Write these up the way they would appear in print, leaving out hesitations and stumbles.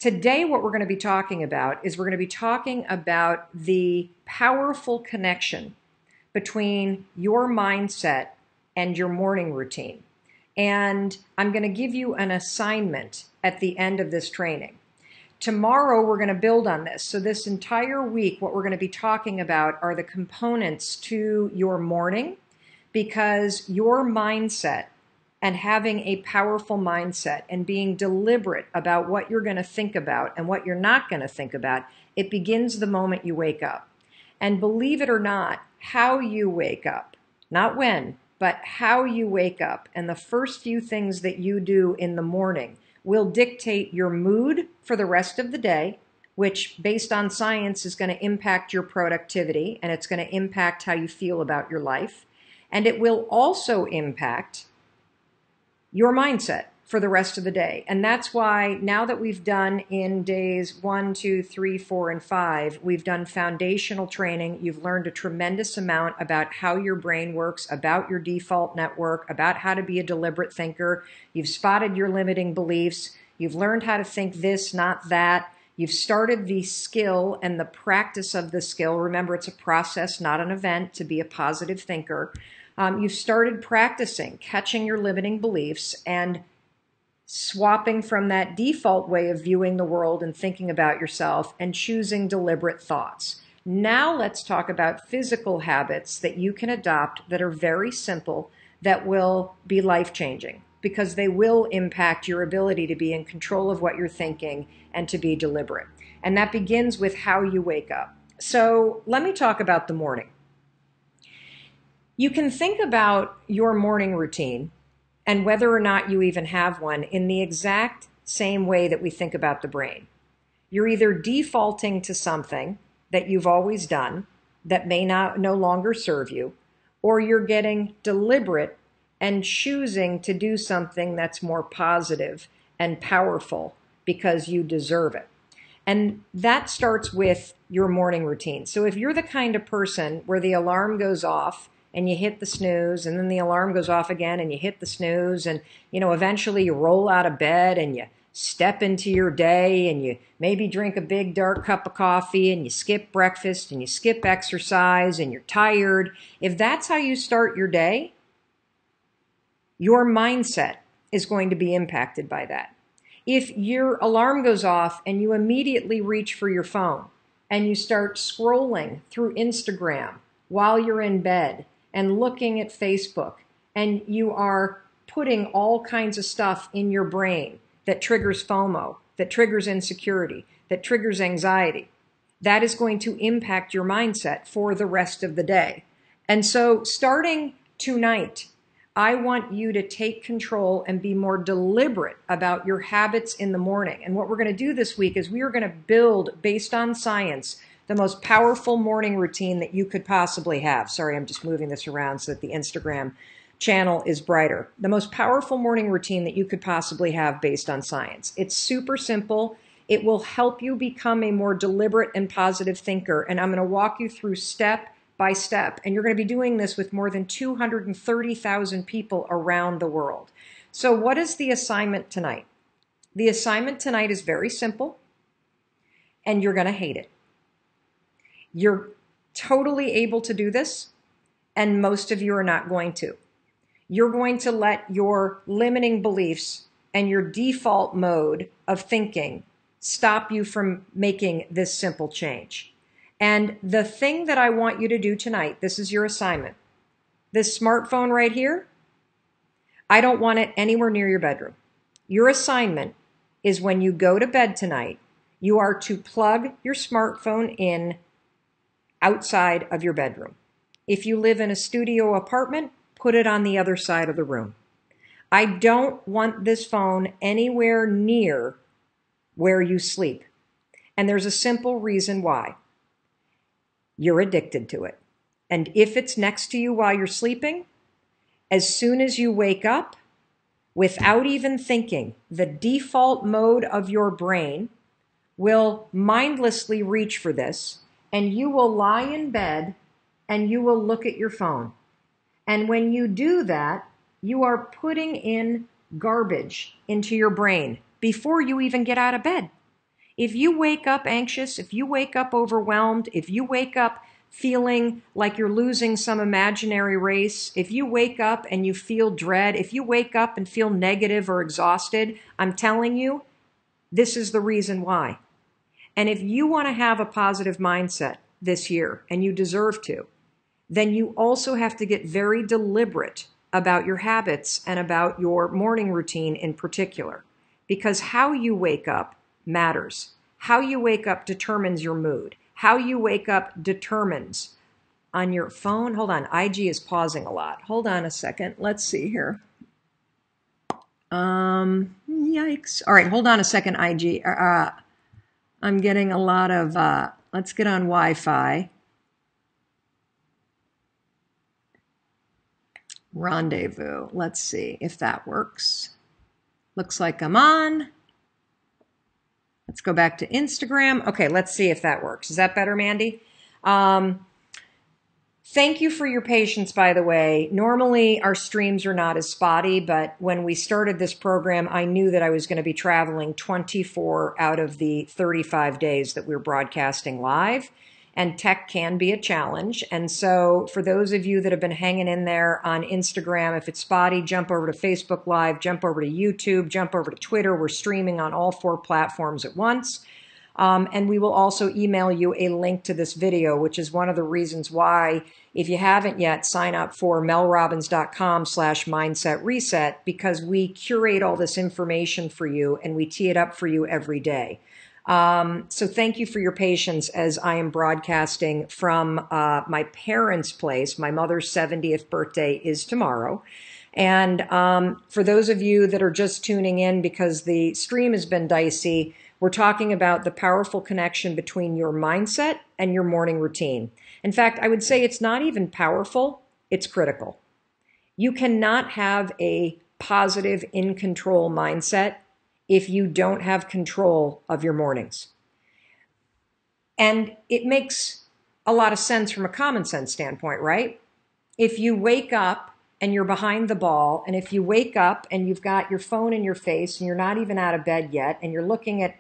Today, what we're going to be talking about is we're going to be talking about the powerful connection between your mindset and your morning routine. And I'm going to give you an assignment at the end of this training. Tomorrow, we're going to build on this. So this entire week, what we're going to be talking about are the components to your morning, because your mindset and having a powerful mindset and being deliberate about what you're going to think about and what you're not going to think about, it begins the moment you wake up. And believe it or not, how you wake up, not when, but how you wake up, and the first few things that you do in the morning will dictate your mood for the rest of the day, which based on science is going to impact your productivity, and it's going to impact how you feel about your life. And it will also impact your mindset for the rest of the day. And that's why now that we've done in days 1, 2, 3, 4, and 5, we've done foundational training. You've learned a tremendous amount about how your brain works, about your default network, about how to be a deliberate thinker. You've spotted your limiting beliefs. You've learned how to think this, not that. You've started the skill and the practice of the skill. Remember, it's a process, not an event, to be a positive thinker. You've started practicing catching your limiting beliefs and swapping from that default way of viewing the world and thinking about yourself and choosing deliberate thoughts. Now let's talk about physical habits that you can adopt that are very simple, that will be life-changing, because they will impact your ability to be in control of what you're thinking and to be deliberate. And that begins with how you wake up. So let me talk about the morning. You can think about your morning routine and whether or not you even have one in the exact same way that we think about the brain. You're either defaulting to something that you've always done that may no longer serve you, or you're getting deliberate and choosing to do something that's more positive and powerful because you deserve it. And that starts with your morning routine. So if you're the kind of person where the alarm goes off and you hit the snooze, and then the alarm goes off again and you hit the snooze, and eventually you roll out of bed and you step into your day and you maybe drink a big dark cup of coffee and you skip breakfast and you skip exercise and you're tired. If that's how you start your day, your mindset is going to be impacted by that. If your alarm goes off and you immediately reach for your phone and you start scrolling through Instagram while you're in bed and looking at Facebook, and you are putting all kinds of stuff in your brain that triggers FOMO, that triggers insecurity, that triggers anxiety, that is going to impact your mindset for the rest of the day. And so starting tonight, I want you to take control and be more deliberate about your habits in the morning. And what we're going to do this week is we are going to build, based on science, the most powerful morning routine that you could possibly have. Sorry, I'm just moving this around so that the Instagram channel is brighter. The most powerful morning routine that you could possibly have based on science. It's super simple. It will help you become a more deliberate and positive thinker. And I'm going to walk you through step by step. And you're going to be doing this with more than 230,000 people around the world. So what is the assignment tonight? The assignment tonight is very simple, and you're going to hate it. You're totally able to do this, and most of you are not going to. You're going to let your limiting beliefs and your default mode of thinking stop you from making this simple change. And the thing that I want you to do tonight, this is your assignment. This smartphone right here, I don't want it anywhere near your bedroom. Your assignment is when you go to bed tonight, you are to plug your smartphone in outside of your bedroom. If you live in a studio apartment, put it on the other side of the room. I don't want this phone anywhere near where you sleep. And there's a simple reason why. You're addicted to it. And if it's next to you while you're sleeping, as soon as you wake up, without even thinking, the default mode of your brain will mindlessly reach for this, and you will lie in bed and you will look at your phone. And when you do that, you are putting in garbage into your brain before you even get out of bed. If you wake up anxious, if you wake up overwhelmed, if you wake up feeling like you're losing some imaginary race, if you wake up and you feel dread, if you wake up and feel negative or exhausted, I'm telling you, this is the reason why. And if you want to have a positive mindset this year, and you deserve to, then you also have to get very deliberate about your habits and about your morning routine in particular, because how you wake up matters. How you wake up determines your mood. How you wake up determines on your phone. Hold on, IG is pausing a lot. Hold on a second. Let's see here. Yikes. All right, hold on a second, IG. I'm getting a lot of, let's get on Wi-Fi. Rendezvous. Let's see if that works. Looks like I'm on. Let's go back to Instagram. Okay, let's see if that works. Is that better, Mandy? Thank you for your patience, by the way. Normally, our streams are not as spotty, but when we started this program, I knew that I was going to be traveling 24 out of the 35 days that we're broadcasting live, and tech can be a challenge. And so for those of you that have been hanging in there on Instagram, if it's spotty, jump over to Facebook Live, jump over to YouTube, jump over to Twitter. We're streaming on all 4 platforms at once. And we will also email you a link to this video, which is one of the reasons why, if you haven't yet, sign up for melrobbins.com/mindset reset, because we curate all this information for you and we tee it up for you every day. So thank you for your patience as I am broadcasting from my parents' place. My mother's 70th birthday is tomorrow. And for those of you that are just tuning in because the stream has been dicey, we're talking about the powerful connection between your mindset and your morning routine. In fact, I would say it's not even powerful, it's critical. You cannot have a positive, in control mindset if you don't have control of your mornings. And it makes a lot of sense from a common sense standpoint, right? If you wake up and you're behind the ball, and if you wake up and you've got your phone in your face and you're not even out of bed yet, and you're looking at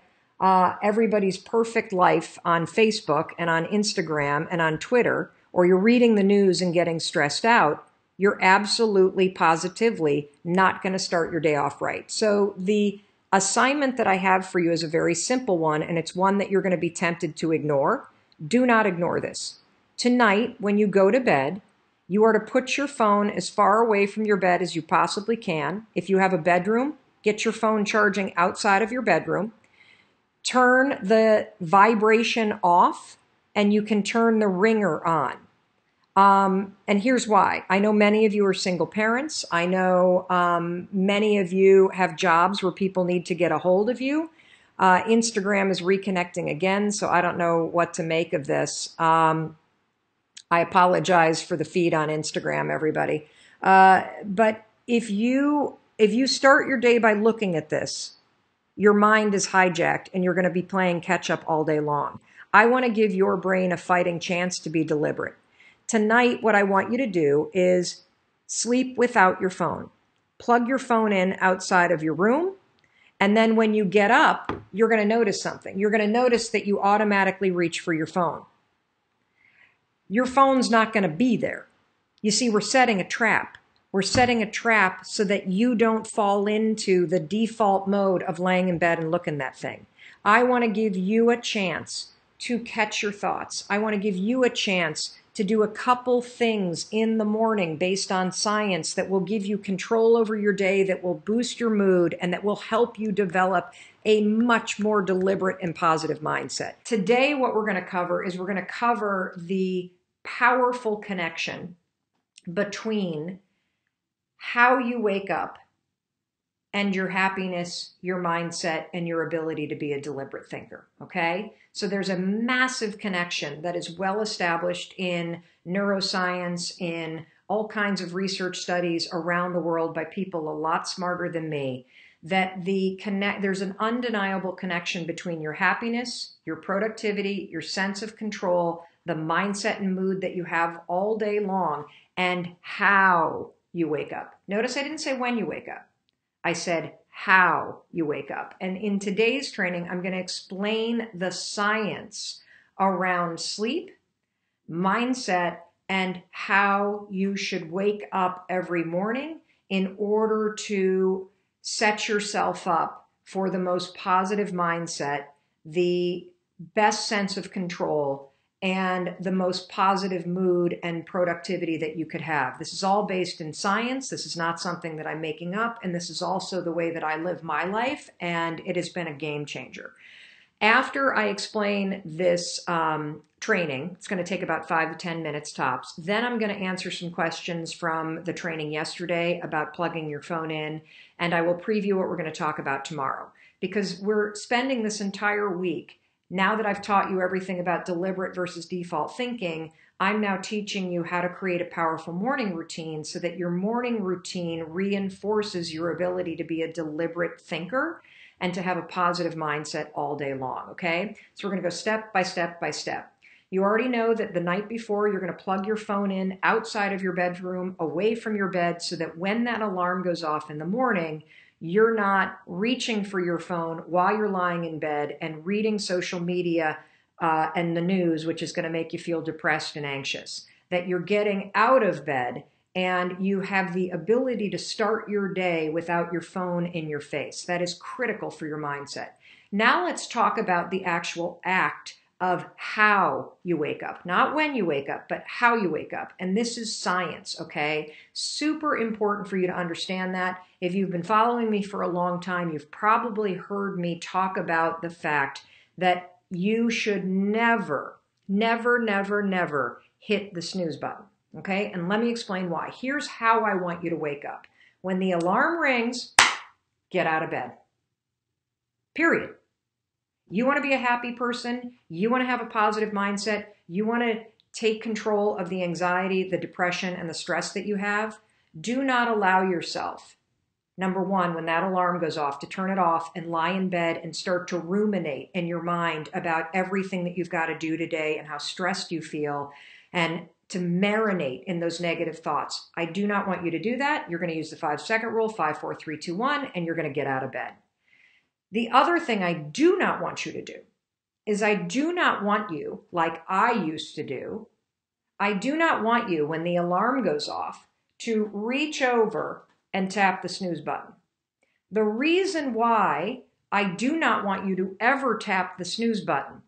everybody's perfect life on Facebook and on Instagram and on Twitter, or you're reading the news and getting stressed out, you're absolutely, positively not going to start your day off right. So the assignment that I have for you is a very simple one, and it's one that you're going to be tempted to ignore. Do not ignore this. Tonight, when you go to bed, you are to put your phone as far away from your bed as you possibly can. If you have a bedroom, get your phone charging outside of your bedroom. Turn the vibration off, and you can turn the ringer on. And here's why. I know many of you are single parents. I know many of you have jobs where people need to get a hold of you. Instagram is reconnecting again, so I don't know what to make of this. I apologize for the feed on Instagram, everybody. But if you start your day by looking at this, your mind is hijacked and you're going to be playing catch up all day long. I want to give your brain a fighting chance to be deliberate. Tonight, what I want you to do is sleep without your phone. Plug your phone in outside of your room. And then when you get up, you're going to notice something. You're going to notice that you automatically reach for your phone. Your phone's not going to be there. You see, we're setting a trap. We're setting a trap so that you don't fall into the default mode of laying in bed and looking at that thing. I want to give you a chance to catch your thoughts. I want to give you a chance to do a couple things in the morning based on science that will give you control over your day, that will boost your mood, and that will help you develop a much more deliberate and positive mindset. Today, what we're going to cover is we're going to cover the powerful connection between how you wake up and your happiness, your mindset, and your ability to be a deliberate thinker, okay? So there's a massive connection that is well established in neuroscience, in all kinds of research studies around the world by people a lot smarter than me, that there's an undeniable connection between your happiness, your productivity, your sense of control, the mindset and mood that you have all day long, and how you wake up. Notice I didn't say when you wake up. I said how you wake up. And in today's training, I'm going to explain the science around sleep, mindset, and how you should wake up every morning in order to set yourself up for the most positive mindset, the best sense of control, and the most positive mood and productivity that you could have. This is all based in science. This is not something that I'm making up. And this is also the way that I live my life. And it has been a game changer. After I explain this training, it's going to take about 5 to 10 minutes tops. Then I'm going to answer some questions from the training yesterday about plugging your phone in. And I will preview what we're going to talk about tomorrow. Because we're spending this entire week, now that I've taught you everything about deliberate versus default thinking, I'm now teaching you how to create a powerful morning routine so that your morning routine reinforces your ability to be a deliberate thinker and to have a positive mindset all day long, okay? So we're gonna go step by step by step. You already know that the night before, you're gonna plug your phone in outside of your bedroom, away from your bed, so that when that alarm goes off in the morning, you're not reaching for your phone while you're lying in bed and reading social media and the news, which is going to make you feel depressed and anxious. That you're getting out of bed and you have the ability to start your day without your phone in your face. That is critical for your mindset. Now let's talk about the actual act of how you wake up. Not when you wake up, but how you wake up. And this is science, okay? Super important for you to understand that. If you've been following me for a long time, you've probably heard me talk about the fact that you should never, never, never, never hit the snooze button, okay? And let me explain why. Here's how I want you to wake up. When the alarm rings, get out of bed. Period. You want to be a happy person. You want to have a positive mindset. You want to take control of the anxiety, the depression, and the stress that you have. Do not allow yourself, number one, when that alarm goes off, to turn it off and lie in bed and start to ruminate in your mind about everything that you've got to do today and how stressed you feel, and to marinate in those negative thoughts. I do not want you to do that. You're going to use the 5-second rule, 5, 4, 3, 2, 1, and you're going to get out of bed. The other thing I do not want you to do is I do not want you, like I used to do, I do not want you, when the alarm goes off, to reach over and tap the snooze button. The reason why I do not want you to ever tap the snooze button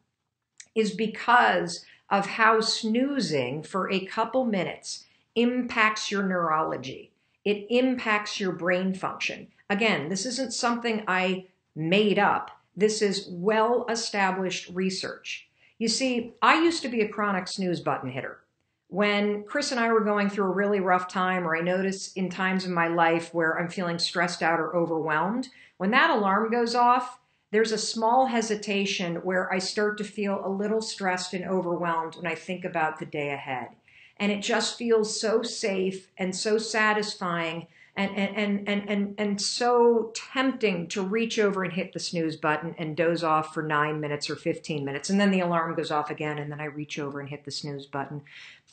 is because of how snoozing for a couple minutes impacts your neurology. It impacts your brain function. Again, this isn't something I made up. This is well-established research. You see, I used to be a chronic snooze button hitter. When Chris and I were going through a really rough time, or I notice in times in my life where I'm feeling stressed out or overwhelmed, when that alarm goes off, there's a small hesitation where I start to feel a little stressed and overwhelmed when I think about the day ahead. And it just feels so safe and so satisfying and so tempting to reach over and hit the snooze button and doze off for 9 minutes or 15 minutes. And then the alarm goes off again, and then I reach over and hit the snooze button,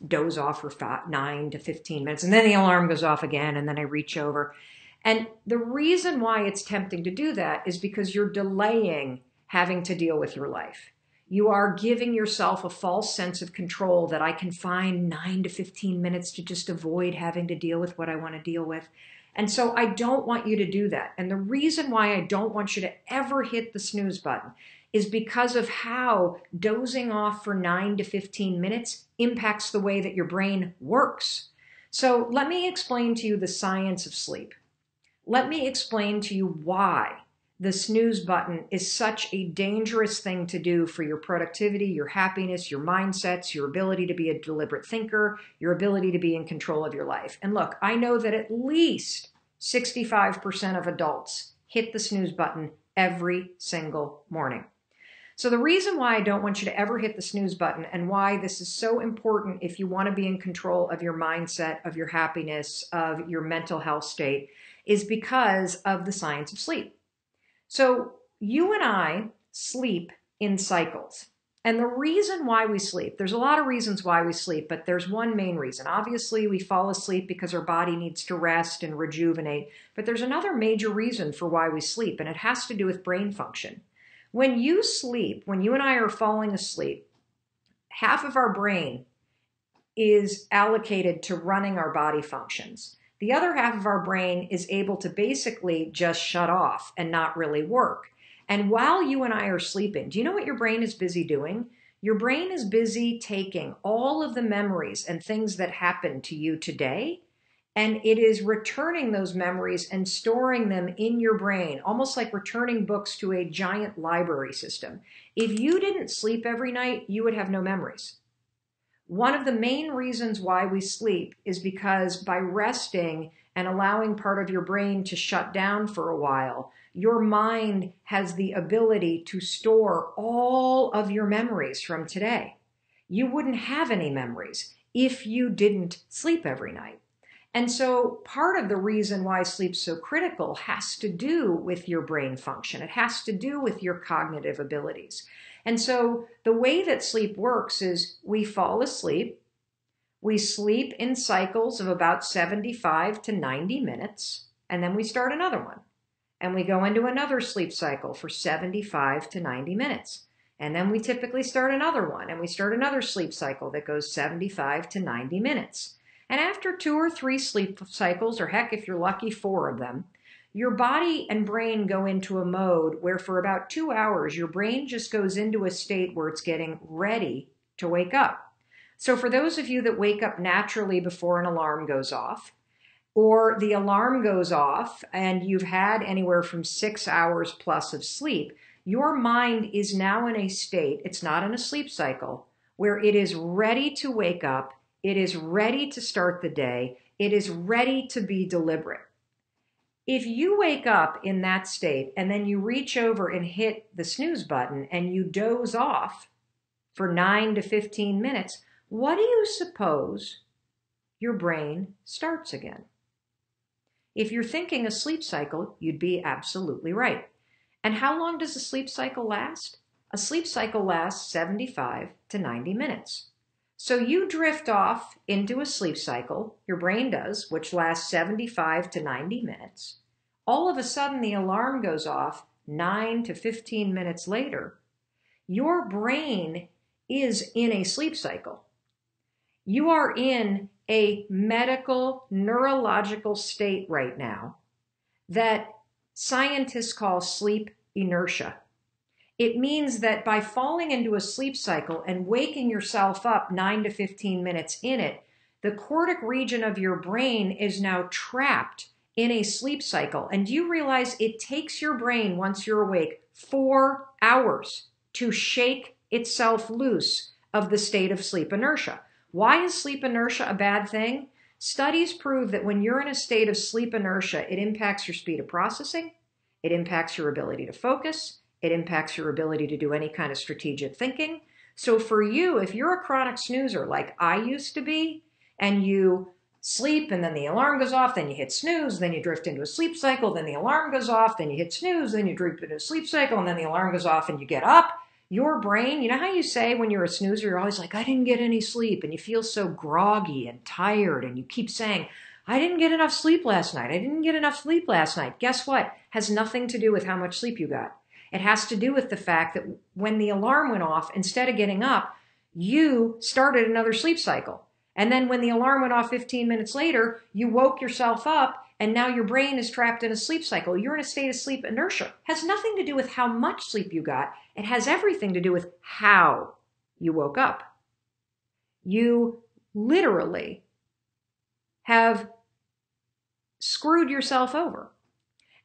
doze off for 9 to 15 minutes. And then the alarm goes off again, and then I reach over. And the reason why it's tempting to do that is because you're delaying having to deal with your life. You are giving yourself a false sense of control that I can find 9 to 15 minutes to just avoid having to deal with what I want to deal with. And so I don't want you to do that. And the reason why I don't want you to ever hit the snooze button is because of how dozing off for 9 to 15 minutes impacts the way that your brain works. So let me explain to you the science of sleep. Let me explain to you why the snooze button is such a dangerous thing to do for your productivity, your happiness, your mindsets, your ability to be a deliberate thinker, your ability to be in control of your life. And look, I know that at least 65% of adults hit the snooze button every single morning. So the reason why I don't want you to ever hit the snooze button, and why this is so important if you want to be in control of your mindset, of your happiness, of your mental health state, is because of the science of sleep. So you and I sleep in cycles. And the reason why we sleep, there's a lot of reasons why we sleep, but there's one main reason. Obviously, we fall asleep because our body needs to rest and rejuvenate, but there's another major reason for why we sleep, and it has to do with brain function. When you sleep, when you and I are falling asleep, half of our brain is allocated to running our body functions. The other half of our brain is able to basically just shut off and not really work. And while you and I are sleeping, do you know what your brain is busy doing? Your brain is busy taking all of the memories and things that happened to you today, and it is returning those memories and storing them in your brain, almost like returning books to a giant library system. If you didn't sleep every night, you would have no memories. One of the main reasons why we sleep is because by resting and allowing part of your brain to shut down for a while, your mind has the ability to store all of your memories from today. You wouldn't have any memories if you didn't sleep every night. And so part of the reason why sleep's so critical has to do with your brain function. It has to do with your cognitive abilities. And so the way that sleep works is we fall asleep. We sleep in cycles of about 75 to 90 minutes, and then we start another one. And we go into another sleep cycle for 75 to 90 minutes. And then we typically start another one, and we start another sleep cycle that goes 75 to 90 minutes. And after 2 or 3 sleep cycles, or heck, if you're lucky, 4 of them, your body and brain go into a mode where for about 2 hours, your brain just goes into a state where it's getting ready to wake up. So for those of you that wake up naturally before an alarm goes off, or the alarm goes off and you've had anywhere from 6 hours plus of sleep, your mind is now in a state, it's not in a sleep cycle, where it is ready to wake up, it is ready to start the day, it is ready to be deliberate. If you wake up in that state and then you reach over and hit the snooze button and you doze off for 9 to 15 minutes, what do you suppose your brain starts again? If you're thinking a sleep cycle, you'd be absolutely right. And how long does a sleep cycle last? A sleep cycle lasts 75 to 90 minutes. So you drift off into a sleep cycle, your brain does, which lasts 75 to 90 minutes. All of a sudden, the alarm goes off 9 to 15 minutes later. Your brain is in a sleep cycle. You are in a medical, neurological state right now that scientists call sleep inertia. It means that by falling into a sleep cycle and waking yourself up 9 to 15 minutes in it, the cortic region of your brain is now trapped in a sleep cycle. And do you realize it takes your brain, once you're awake, 4 hours to shake itself loose of the state of sleep inertia? Why is sleep inertia a bad thing? Studies prove that when you're in a state of sleep inertia, it impacts your speed of processing, it impacts your ability to focus, it impacts your ability to do any kind of strategic thinking. So for you, if you're a chronic snoozer like I used to be, and you sleep and then the alarm goes off, then you hit snooze, then you drift into a sleep cycle, then the alarm goes off, then you hit snooze, then you drift into a sleep cycle, and then the alarm goes off and you get up, your brain, you know how you say when you're a snoozer, you're always like, I didn't get any sleep, and you feel so groggy and tired, and you keep saying, I didn't get enough sleep last night. I didn't get enough sleep last night. Guess what? Has nothing to do with how much sleep you got. It has to do with the fact that when the alarm went off, instead of getting up, you started another sleep cycle. And then when the alarm went off 15 minutes later, you woke yourself up, and now your brain is trapped in a sleep cycle. You're in a state of sleep inertia. It has nothing to do with how much sleep you got. It has everything to do with how you woke up. You literally have screwed yourself over.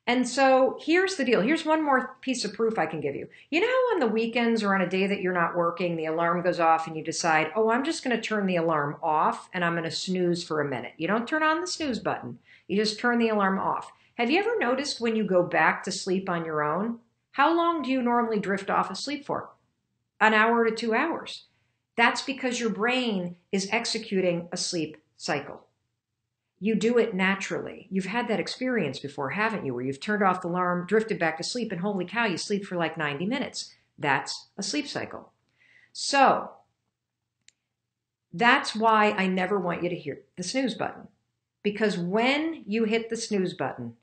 And so here's the deal. Here's one more piece of proof I can give you. You know how on the weekends or on a day that you're not working, the alarm goes off and you decide, oh, I'm just going to turn the alarm off and I'm going to snooze for a minute. You don't turn on the snooze button. You just turn the alarm off. Have you ever noticed when you go back to sleep on your own, how long do you normally drift off of sleep for? An hour to 2 hours. That's because your brain is executing a sleep cycle. You do it naturally. You've had that experience before, haven't you? Where you've turned off the alarm, drifted back to sleep, and holy cow, you sleep for like 90 minutes. That's a sleep cycle. So that's why I never want you to hit the snooze button. Because when you hit the snooze button,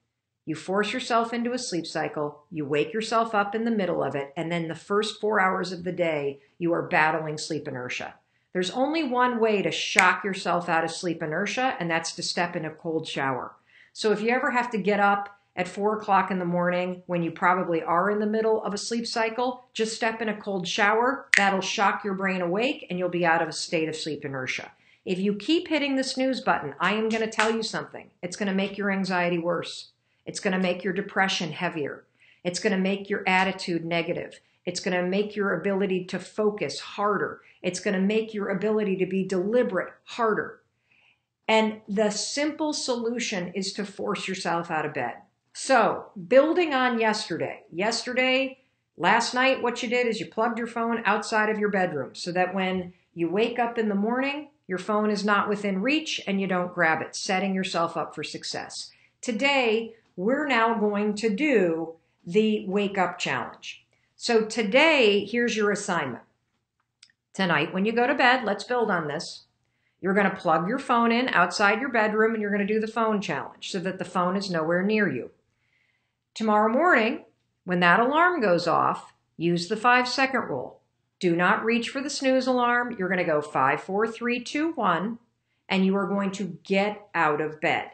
you force yourself into a sleep cycle, you wake yourself up in the middle of it, and then the first 4 hours of the day, you are battling sleep inertia. There's only one way to shock yourself out of sleep inertia, and that's to step in a cold shower. So if you ever have to get up at 4 o'clock in the morning when you probably are in the middle of a sleep cycle, just step in a cold shower. That'll shock your brain awake, and you'll be out of a state of sleep inertia. If you keep hitting the snooze button, I am going to tell you something. It's going to make your anxiety worse. It's going to make your depression heavier. It's going to make your attitude negative. It's going to make your ability to focus harder. It's going to make your ability to be deliberate harder. And the simple solution is to force yourself out of bed. So, building on yesterday, last night, what you did is you plugged your phone outside of your bedroom so that when you wake up in the morning, your phone is not within reach and you don't grab it, setting yourself up for success. Today, we're now going to do the wake up challenge. So today, here's your assignment. Tonight, when you go to bed, let's build on this. You're going to plug your phone in outside your bedroom and you're going to do the phone challenge so that the phone is nowhere near you. Tomorrow morning, when that alarm goes off, use the 5-second rule. Do not reach for the snooze alarm. You're going to go 5, 4, 3, 2, 1, and you are going to get out of bed.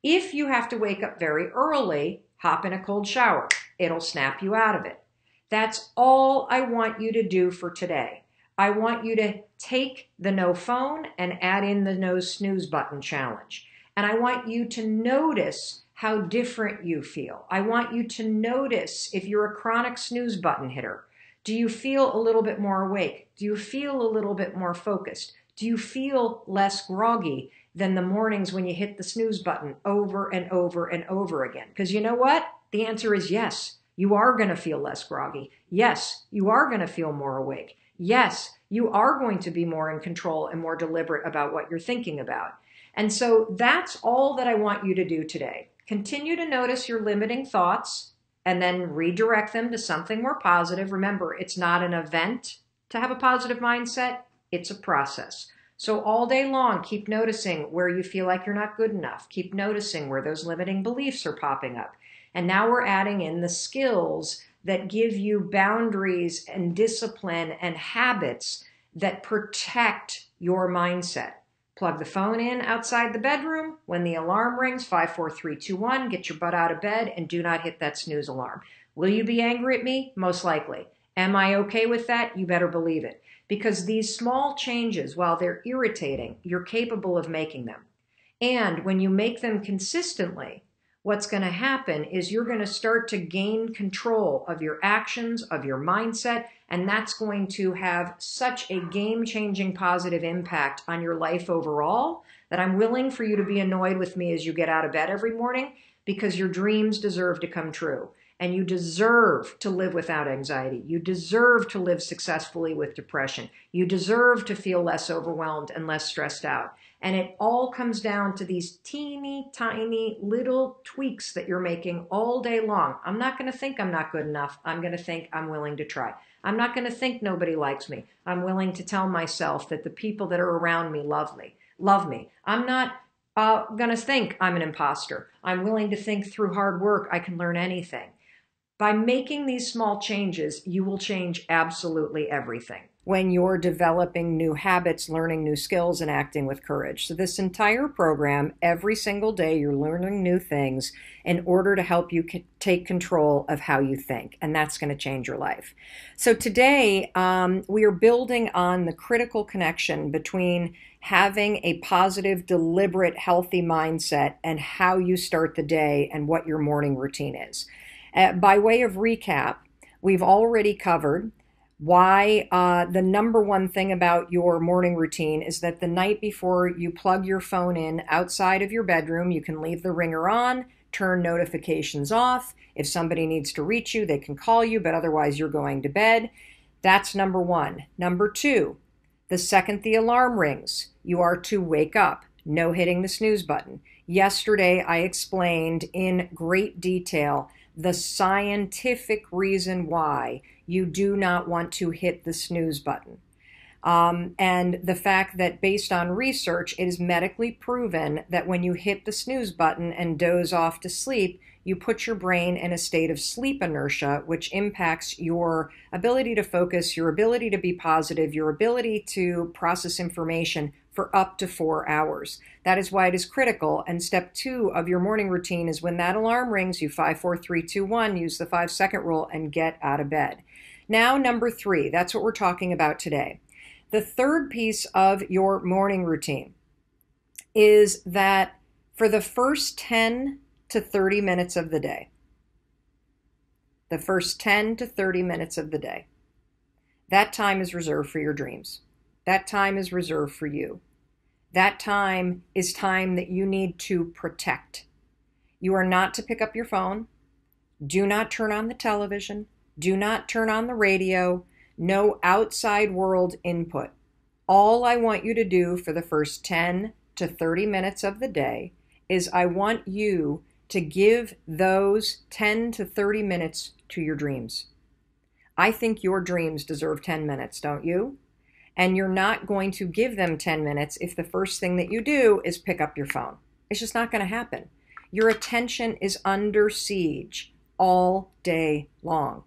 If you have to wake up very early, hop in a cold shower. It'll snap you out of it. That's all I want you to do for today. I want you to take the no phone and add in the no snooze button challenge. And I want you to notice how different you feel. I want you to notice if you're a chronic snooze button hitter. Do you feel a little bit more awake? Do you feel a little bit more focused? Do you feel less groggy than the mornings when you hit the snooze button over and over and over again? Because you know what? The answer is yes. You are going to feel less groggy. Yes, you are going to feel more awake. Yes, you are going to be more in control and more deliberate about what you're thinking about. And so that's all that I want you to do today. Continue to notice your limiting thoughts and then redirect them to something more positive. Remember, it's not an event to have a positive mindset. It's a process. So all day long, keep noticing where you feel like you're not good enough. Keep noticing where those limiting beliefs are popping up. And now we're adding in the skills that give you boundaries and discipline and habits that protect your mindset. Plug the phone in outside the bedroom. When the alarm rings, 5, 4, 3, 2, 1, get your butt out of bed and do not hit that snooze alarm. Will you be angry at me? Most likely. Am I okay with that? You better believe it. Because these small changes, while they're irritating, you're capable of making them. And when you make them consistently, what's going to happen is you're going to start to gain control of your actions, of your mindset, and that's going to have such a game-changing positive impact on your life overall that I'm willing for you to be annoyed with me as you get out of bed every morning, because your dreams deserve to come true. And you deserve to live without anxiety. You deserve to live successfully with depression. You deserve to feel less overwhelmed and less stressed out. And it all comes down to these teeny tiny little tweaks that you're making all day long. I'm not going to think I'm not good enough. I'm going to think I'm willing to try. I'm not going to think nobody likes me. I'm willing to tell myself that the people that are around me love me. I'm not going to think I'm an imposter. I'm willing to think through hard work I can learn anything. By making these small changes, you will change absolutely everything when you're developing new habits, learning new skills, and acting with courage. So this entire program, every single day, you're learning new things in order to help you take control of how you think, and that's going to change your life. So today, we are building on the critical connection between having a positive, deliberate, healthy mindset and how you start the day and what your morning routine is. By way of recap, we've already covered why the number one thing about your morning routine is that the night before you plug your phone in outside of your bedroom, you can leave the ringer on, turn notifications off. If somebody needs to reach you, they can call you, but otherwise you're going to bed. That's number one. Number two, the second the alarm rings, you are to wake up. No hitting the snooze button. Yesterday, I explained in great detail the scientific reason why you do not want to hit the snooze button. And the fact that based on research, it is medically proven that when you hit the snooze button and doze off to sleep, you put your brain in a state of sleep inertia, which impacts your ability to focus, your ability to be positive, your ability to process information for up to 4 hours. That is why it is critical. And step 2 of your morning routine is when that alarm rings, you 5, 4, 3, 2, 1, use the 5-second rule and get out of bed. Now, number 3, that's what we're talking about today. The third piece of your morning routine is that for the first 10 to 30 minutes of the day, that time is reserved for your dreams. That time is reserved for you. That time is time that you need to protect. You are not to pick up your phone. Do not turn on the television. Do not turn on the radio. No outside world input. All I want you to do for the first 10 to 30 minutes of the day is I want you to give those 10 to 30 minutes to your dreams. I think your dreams deserve 10 minutes, don't you? And you're not going to give them 10 minutes if the first thing that you do is pick up your phone. It's just not going to happen. Your attention is under siege all day long.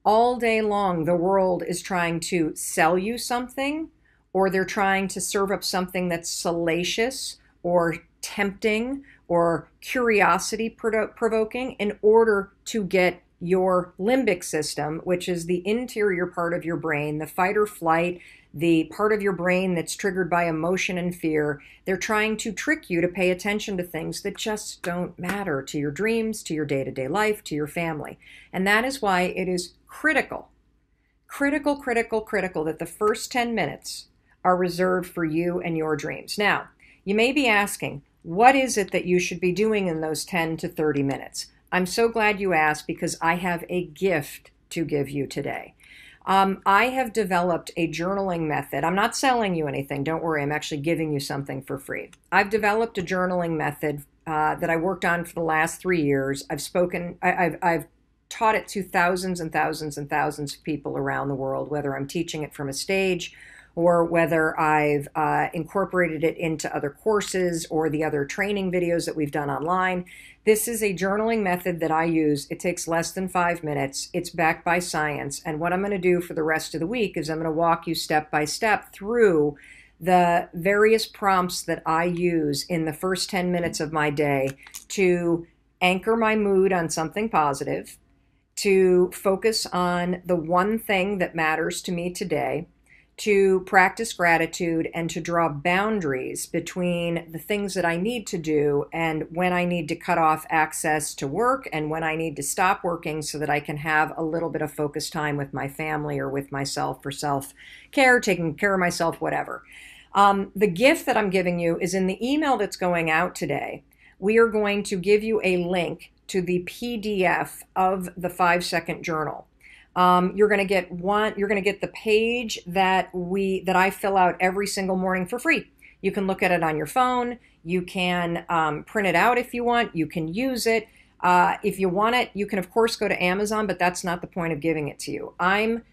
All day long, the world is trying to sell you something, or they're trying to serve up something that's salacious or tempting or curiosity provoking in order to get your limbic system, which is the interior part of your brain, the fight or flight, the part of your brain that's triggered by emotion and fear. They're trying to trick you to pay attention to things that just don't matter to your dreams, to your day-to-day life, to your family. And that is why it is critical that the first 10 minutes are reserved for you and your dreams. Now, you may be asking, what is it that you should be doing in those 10 to 30 minutes? I'm so glad you asked because I have a gift to give you today. I have developed a journaling method. I'm not selling you anything. Don't worry. I'm actually giving you something for free. I've developed a journaling method that I worked on for the last 3 years. I've taught it to thousands and thousands and thousands of people around the world, whether I'm teaching it from a stage or whether I've incorporated it into other courses or the other training videos that we've done online. This is a journaling method that I use. It takes less than 5 minutes. It's backed by science. And what I'm going to do for the rest of the week is I'm going to walk you step by step through the various prompts that I use in the first 10 minutes of my day to anchor my mood on something positive, to focus on the one thing that matters to me today, to practice gratitude, and to draw boundaries between the things that I need to do and when I need to cut off access to work and when I need to stop working so that I can have a little bit of focus time with my family or with myself for self-care, taking care of myself, whatever. The gift that I'm giving you is in the email that's going out today. We are going to give you a link to the PDF of the 5-second journal. You're going to get the page that I fill out every single morning for free. You can look at it on your phone. You can print it out if you want. You can use it. If you want it, you can of course go to Amazon, but that's not the point of giving it to you. I'm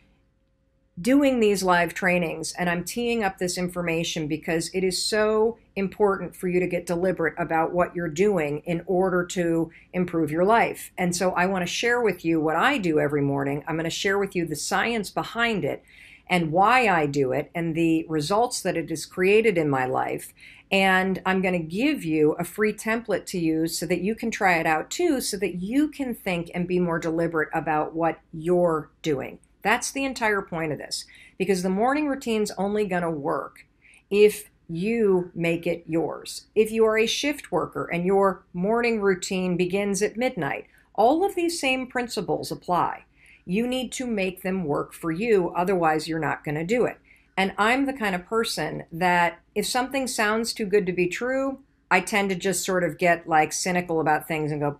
doing these live trainings and I'm teeing up this information because it is so important for you to get deliberate about what you're doing in order to improve your life. And so I want to share with you what I do every morning. I'm going to share with you the science behind it and why I do it and the results that it has created in my life. And I'm going to give you a free template to use so that you can try it out too, so that you can think and be more deliberate about what you're doing. That's the entire point of this, because the morning routine's only going to work if you make it yours. If you are a shift worker and your morning routine begins at midnight, all of these same principles apply. You need to make them work for you, otherwise you're not going to do it. And I'm the kind of person that if something sounds too good to be true, I tend to just sort of get like cynical about things and go,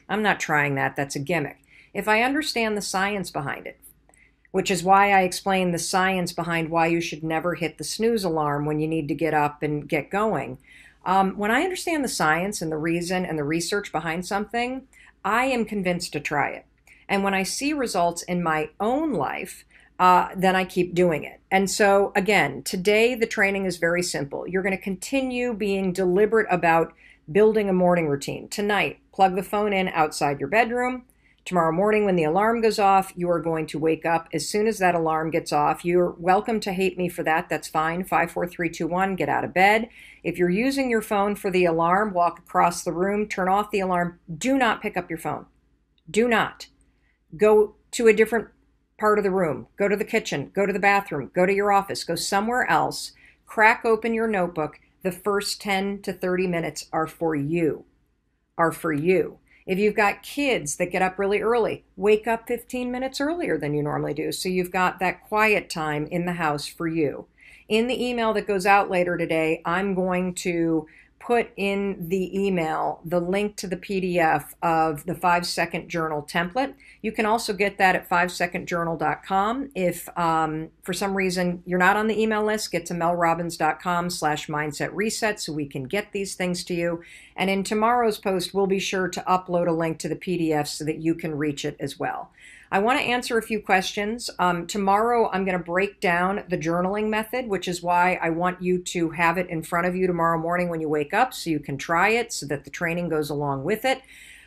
I'm not trying that, that's a gimmick. If I understand the science behind it, which is why I explain the science behind why you should never hit the snooze alarm when you need to get up and get going. When I understand the science and the reason and the research behind something, I am convinced to try it. And when I see results in my own life, then I keep doing it. And so again, today the training is very simple. You're going to continue being deliberate about building a morning routine. Tonight, plug the phone in outside your bedroom. Tomorrow morning when the alarm goes off, you are going to wake up as soon as that alarm gets off. You're welcome to hate me for that. That's fine. 5, 4, 3, 2, 1, get out of bed. If you're using your phone for the alarm, walk across the room, turn off the alarm. Do not pick up your phone. Do not. Go to a different part of the room. Go to the kitchen. Go to the bathroom. Go to your office. Go somewhere else. Crack open your notebook. The first 10 to 30 minutes are for you. Are for you. If you've got kids that get up really early, wake up 15 minutes earlier than you normally do. So you've got that quiet time in the house for you. In the email that goes out later today, I'm going to put in the email the link to the PDF of the 5-second journal template. You can also get that at 5secondjournal.com. If for some reason you're not on the email list, get to melrobbins.com/mindset reset so we can get these things to you. And in tomorrow's post, we'll be sure to upload a link to the PDF so that you can reach it as well. I want to answer a few questions. Tomorrow, I'm going to break down the journaling method, which is why I want you to have it in front of you tomorrow morning when you wake up so you can try it so that the training goes along with it.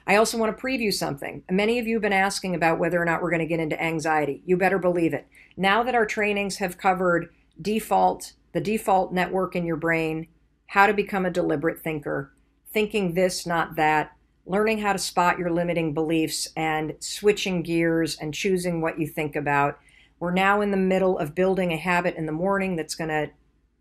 I also want to preview something. Many of you have been asking about whether or not we're going to get into anxiety. You better believe it. Now that our trainings have covered the default network in your brain, how to become a deliberate thinker, thinking this, not that, learning how to spot your limiting beliefs and switching gears and choosing what you think about. We're now in the middle of building a habit in the morning that's going to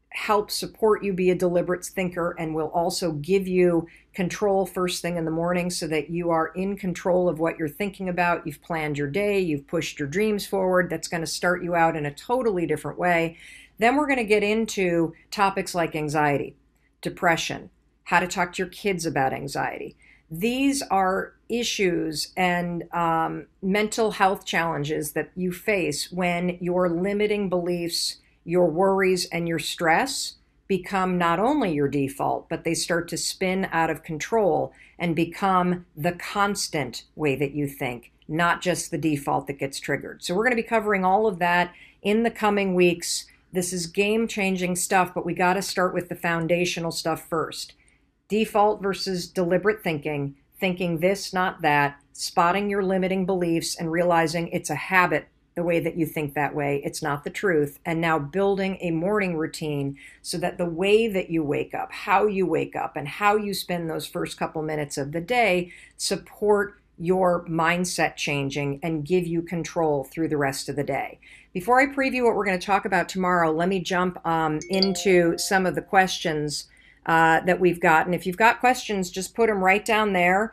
help support you be a deliberate thinker and will also give you control first thing in the morning so that you are in control of what you're thinking about. You've planned your day, you've pushed your dreams forward. That's going to start you out in a totally different way. Then we're going to get into topics like anxiety, depression, how to talk to your kids about anxiety. These are issues and mental health challenges that you face when your limiting beliefs, your worries, and your stress become not only your default, but they start to spin out of control and become the constant way that you think, not just the default that gets triggered. So we're going to be covering all of that in the coming weeks. This is game-changing stuff, but we got to start with the foundational stuff first. Default versus deliberate thinking, thinking this, not that, spotting your limiting beliefs and realizing it's a habit the way that you think that way. It's not the truth. And now building a morning routine so that the way that you wake up, how you wake up, and how you spend those first couple minutes of the day support your mindset changing and give you control through the rest of the day. Before I preview what we're going to talk about tomorrow, let me jump into some of the questions that we've gotten. If you've got questions, just put them right down there.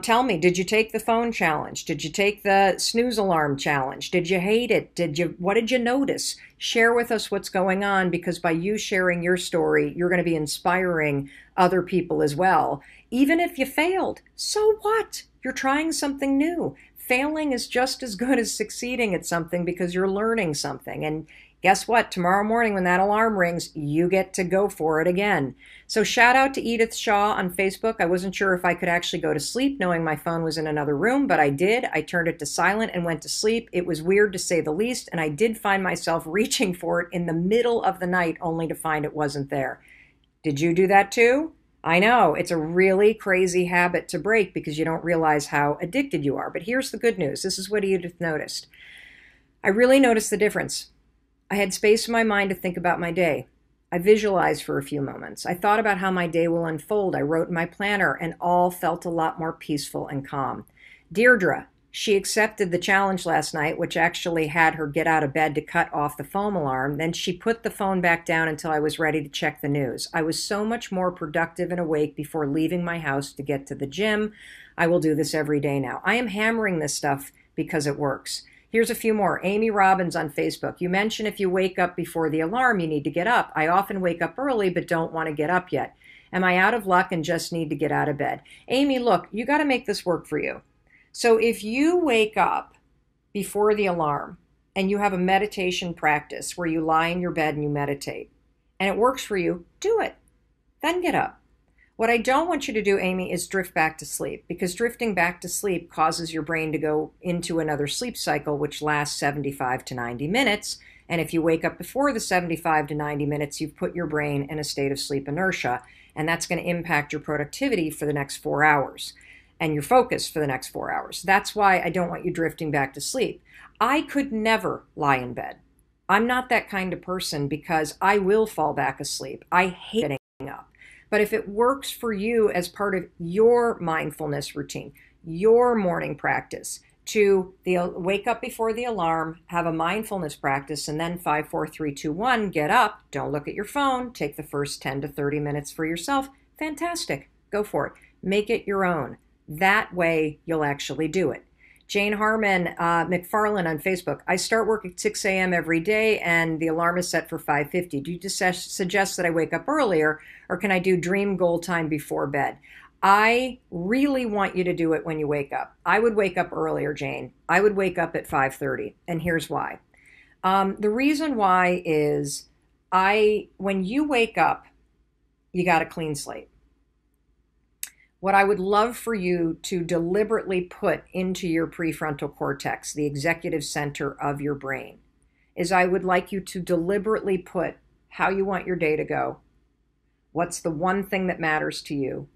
Tell me, did you take the phone challenge? Did you take the snooze alarm challenge? Did you hate it? What did you notice? Share with us what's going on, because by you sharing your story, you're going to be inspiring other people as well. Even if you failed, so what? You're trying something new. Failing is just as good as succeeding at something because you're learning something. And guess what? Tomorrow morning when that alarm rings, you get to go for it again. So shout out to Edith Shaw on Facebook. I wasn't sure if I could actually go to sleep knowing my phone was in another room, but I did. I turned it to silent and went to sleep. It was weird to say the least, and I did find myself reaching for it in the middle of the night only to find it wasn't there. Did you do that too? I know, it's a really crazy habit to break because you don't realize how addicted you are. But here's the good news. This is what Edith noticed. I really noticed the difference. I had space in my mind to think about my day. I visualized for a few moments. I thought about how my day will unfold. I wrote in my planner, and all felt a lot more peaceful and calm. Deirdre, she accepted the challenge last night, which actually had her get out of bed to cut off the phone alarm. Then she put the phone back down until I was ready to check the news. I was so much more productive and awake before leaving my house to get to the gym. I will do this every day now. I am hammering this stuff because it works. Here's a few more. Amy Robbins on Facebook. You mentioned if you wake up before the alarm, you need to get up. I often wake up early but don't want to get up yet. Am I out of luck and just need to get out of bed? Amy, look, you got to make this work for you. So if you wake up before the alarm and you have a meditation practice where you lie in your bed and you meditate and it works for you, do it. Then get up. What I don't want you to do, Amy, is drift back to sleep, because drifting back to sleep causes your brain to go into another sleep cycle, which lasts 75 to 90 minutes. And if you wake up before the 75 to 90 minutes, you've put your brain in a state of sleep inertia, and that's going to impact your productivity for the next 4 hours and your focus for the next 4 hours. That's why I don't want you drifting back to sleep. I could never lie in bed. I'm not that kind of person because I will fall back asleep. I hate getting up. But if it works for you as part of your mindfulness routine, your morning practice, to wake up before the alarm, have a mindfulness practice, and then 5, 4, 3, 2, 1, get up, don't look at your phone, take the first 10 to 30 minutes for yourself, fantastic, go for it. Make it your own. That way you'll actually do it. Jane Harmon McFarland on Facebook. I start work at 6 a.m. every day and the alarm is set for 5:50. Do you just suggest that I wake up earlier, or can I do dream goal time before bed? I really want you to do it when you wake up. I would wake up earlier, Jane. I would wake up at 5:30, and here's why. The reason why is when you wake up, you got a clean slate. What I would love for you to deliberately put into your prefrontal cortex, the executive center of your brain, is I would like you to deliberately put how you want your day to go, what's the one thing that matters to you,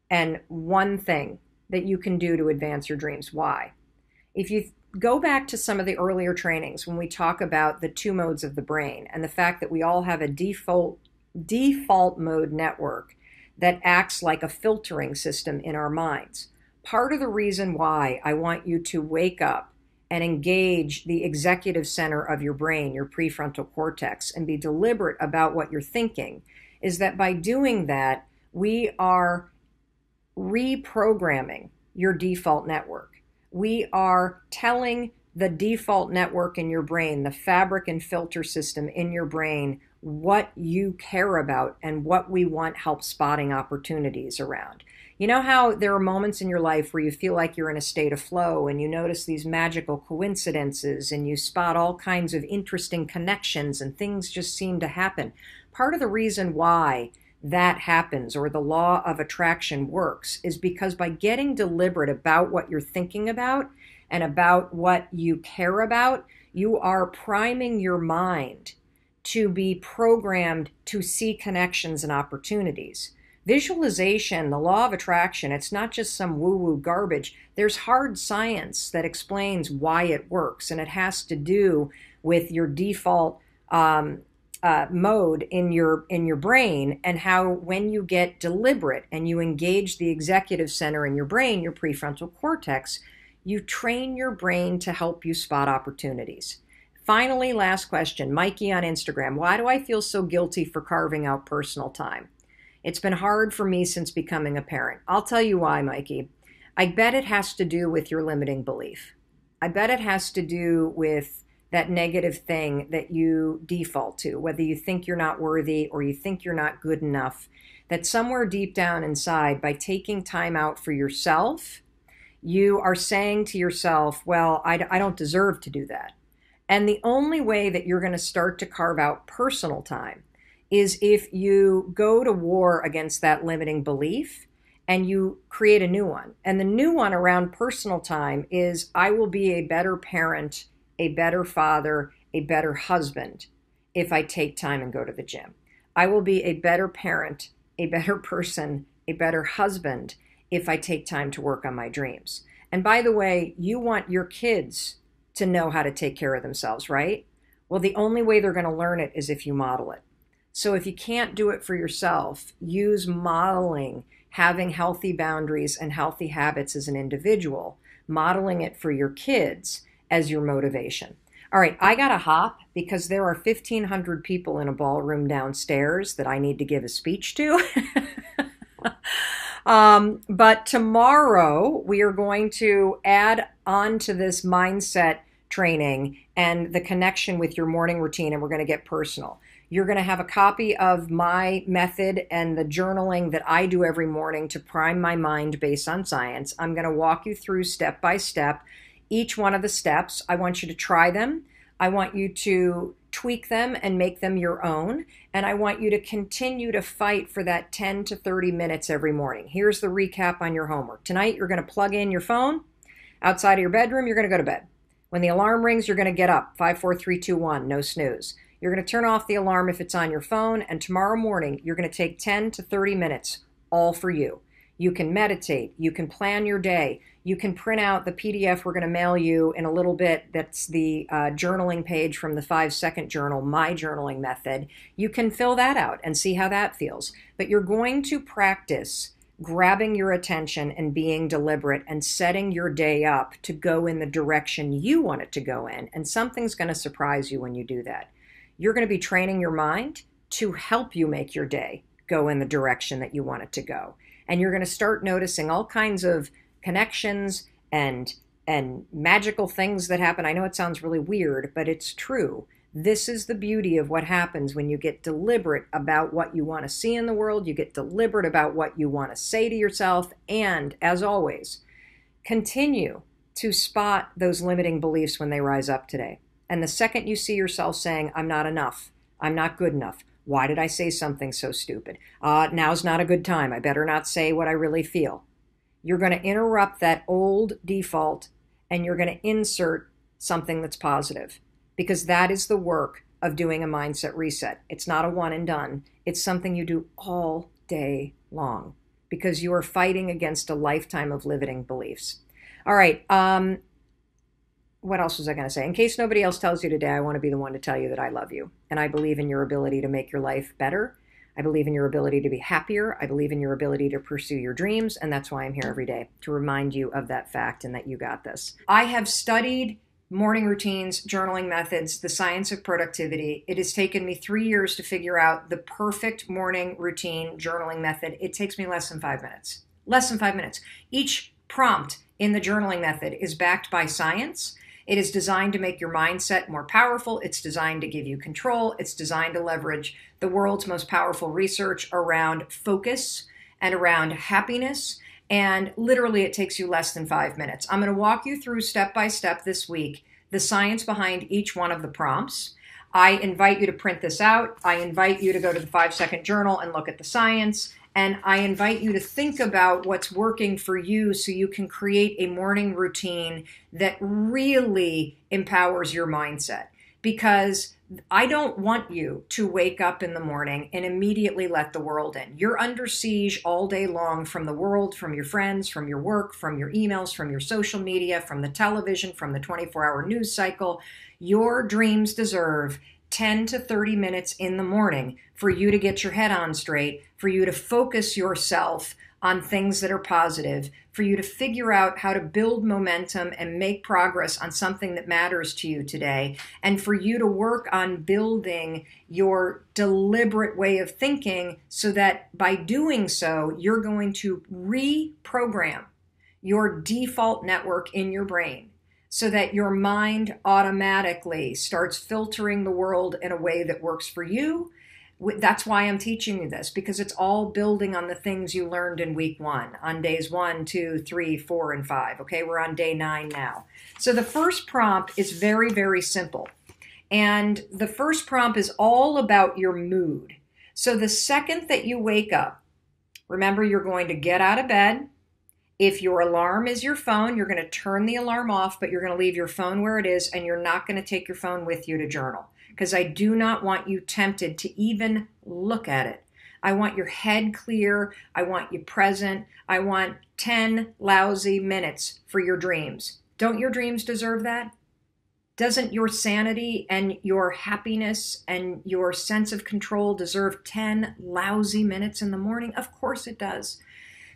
and one thing that you can do to advance your dreams. Why? If you go back to some of the earlier trainings when we talk about the 2 modes of the brain and the fact that we all have a default mode network that acts like a filtering system in our minds. Part of the reason why I want you to wake up and engage the executive center of your brain, your prefrontal cortex, and be deliberate about what you're thinking is that by doing that, we are reprogramming your default network. We are telling the default network in your brain, the fabric and filter system in your brain, what you care about and what we want help spotting opportunities around. You know how there are moments in your life where you feel like you're in a state of flow and you notice these magical coincidences and you spot all kinds of interesting connections and things just seem to happen. Part of the reason why that happens, or the law of attraction works, is because by getting deliberate about what you're thinking about and about what you care about, you are priming your mind to be programmed to see connections and opportunities. Visualization, the law of attraction, it's not just some woo-woo garbage. There's hard science that explains why it works, and it has to do with your default mode in your brain, and how when you get deliberate and you engage the executive center in your brain, your prefrontal cortex, you train your brain to help you spot opportunities. Finally, last question, Mikey on Instagram. Why do I feel so guilty for carving out personal time? It's been hard for me since becoming a parent. I'll tell you why, Mikey. I bet it has to do with your limiting belief. I bet it has to do with that negative thing that you default to, whether you think you're not worthy or you think you're not good enough, that somewhere deep down inside, by taking time out for yourself, you are saying to yourself, well, I don't deserve to do that. And the only way that you're going to start to carve out personal time is if you go to war against that limiting belief and you create a new one. And the new one around personal time is, I will be a better parent, a better father, a better husband if I take time and go to the gym. I will be a better parent, a better person, a better husband if I take time to work on my dreams. And by the way, you want your kids to know how to take care of themselves, right? Well, the only way they're going to learn it is if you model it. So if you can't do it for yourself, use modeling, having healthy boundaries and healthy habits as an individual, modeling it for your kids as your motivation. All right, I got to hop because there are 1,500 people in a ballroom downstairs that I need to give a speech to. But tomorrow we are going to add on to this mindset training and the connection with your morning routine, and we're going to get personal. You're going to have a copy of my method and the journaling that I do every morning to prime my mind based on science. I'm going to walk you through step by step each one of the steps. I want you to try them. I want you to tweak them and make them your own. And I want you to continue to fight for that 10 to 30 minutes every morning. Here's the recap on your homework. Tonight, you're going to plug in your phone. Outside of your bedroom, you're going to go to bed. When the alarm rings, you're going to get up. 5, 4, 3, 2, 1, no snooze. You're going to turn off the alarm if it's on your phone. And tomorrow morning, you're going to take 10 to 30 minutes, all for you. You can meditate. You can plan your day. You can print out the PDF we're going to mail you in a little bit. That's the journaling page from the 5-second journal, my journaling method. You can fill that out and see how that feels. But you're going to practice grabbing your attention and being deliberate and setting your day up to go in the direction you want it to go in. And something's going to surprise you when you do that. You're going to be training your mind to help you make your day go in the direction that you want it to go. And you're going to start noticing all kinds of connections and magical things that happen. I know it sounds really weird, but it's true. This is the beauty of what happens when you get deliberate about what you want to see in the world. You get deliberate about what you want to say to yourself. And as always, continue to spot those limiting beliefs when they rise up today. And the second you see yourself saying, I'm not enough, I'm not good enough, why did I say something so stupid? Now's not a good time. I better not say what I really feel. You're going to interrupt that old default and you're going to insert something that's positive, because that is the work of doing a mindset reset. It's not a one and done. It's something you do all day long because you are fighting against a lifetime of limiting beliefs. All right. What else was I going to say? In case nobody else tells you today, I want to be the one to tell you that I love you. And I believe in your ability to make your life better. I believe in your ability to be happier. I believe in your ability to pursue your dreams. And that's why I'm here every day, to remind you of that fact and that you got this. I have studied morning routines, journaling methods, the science of productivity. It has taken me 3 years to figure out the perfect morning routine journaling method. It takes me less than 5 minutes. Less than 5 minutes. Each prompt in the journaling method is backed by science. It is designed to make your mindset more powerful. It's designed to give you control. It's designed to leverage the world's most powerful research around focus and around happiness. And literally, it takes you less than 5 minutes. I'm going to walk you through step by step this week the science behind each one of the prompts. I invite you to print this out. I invite you to go to the 5-second journal and look at the science. And I invite you to think about what's working for you so you can create a morning routine that really empowers your mindset. Because I don't want you to wake up in the morning and immediately let the world in. You're under siege all day long from the world, from your friends, from your work, from your emails, from your social media, from the television, from the 24-hour news cycle. Your dreams deserve 10 to 30 minutes in the morning for you to get your head on straight, for you to focus yourself on things that are positive, for you to figure out how to build momentum and make progress on something that matters to you today, and for you to work on building your deliberate way of thinking so that by doing so, you're going to reprogram your default network in your brain so that your mind automatically starts filtering the world in a way that works for you. That's why I'm teaching you this, because it's all building on the things you learned in week 1, on days 1, 2, 3, 4, and 5. Okay, we're on day 9 now. So the first prompt is very, very simple. And the first prompt is all about your mood. So the second that you wake up, remember, you're going to get out of bed. If your alarm is your phone, you're going to turn the alarm off, but you're going to leave your phone where it is, and you're not going to take your phone with you to journal, because I do not want you tempted to even look at it. I want your head clear. I want you present. I want 10 lousy minutes for your dreams. Don't your dreams deserve that? Doesn't your sanity and your happiness and your sense of control deserve 10 lousy minutes in the morning? Of course it does.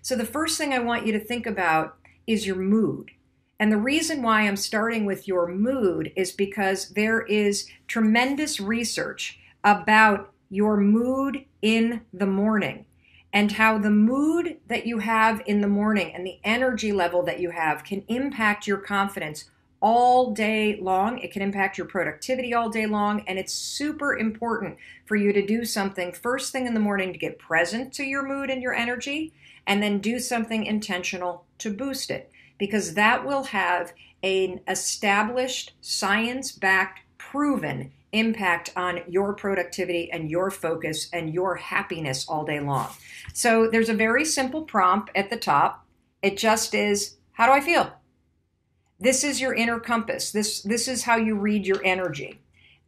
So the first thing I want you to think about is your mood. And the reason why I'm starting with your mood is because there is tremendous research about your mood in the morning and how the mood that you have in the morning and the energy level that you have can impact your confidence all day long. It can impact your productivity all day long. And it's super important for you to do something first thing in the morning to get present to your mood and your energy, and then do something intentional to boost it, because that will have an established, science-backed, proven impact on your productivity and your focus and your happiness all day long. So there's a very simple prompt at the top. It just is, how do I feel? This is your inner compass. This is how you read your energy.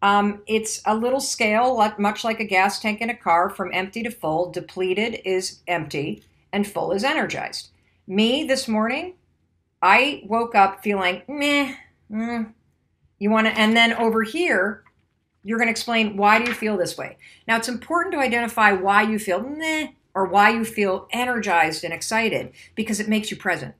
It's a little scale, much like a gas tank in a car, from empty to full. Depleted is empty and full is energized. Me this morning, I woke up feeling meh. You want to, and then over here, you're going to explain, why do you feel this way? Now, it's important to identify why you feel meh or why you feel energized and excited, because it makes you present.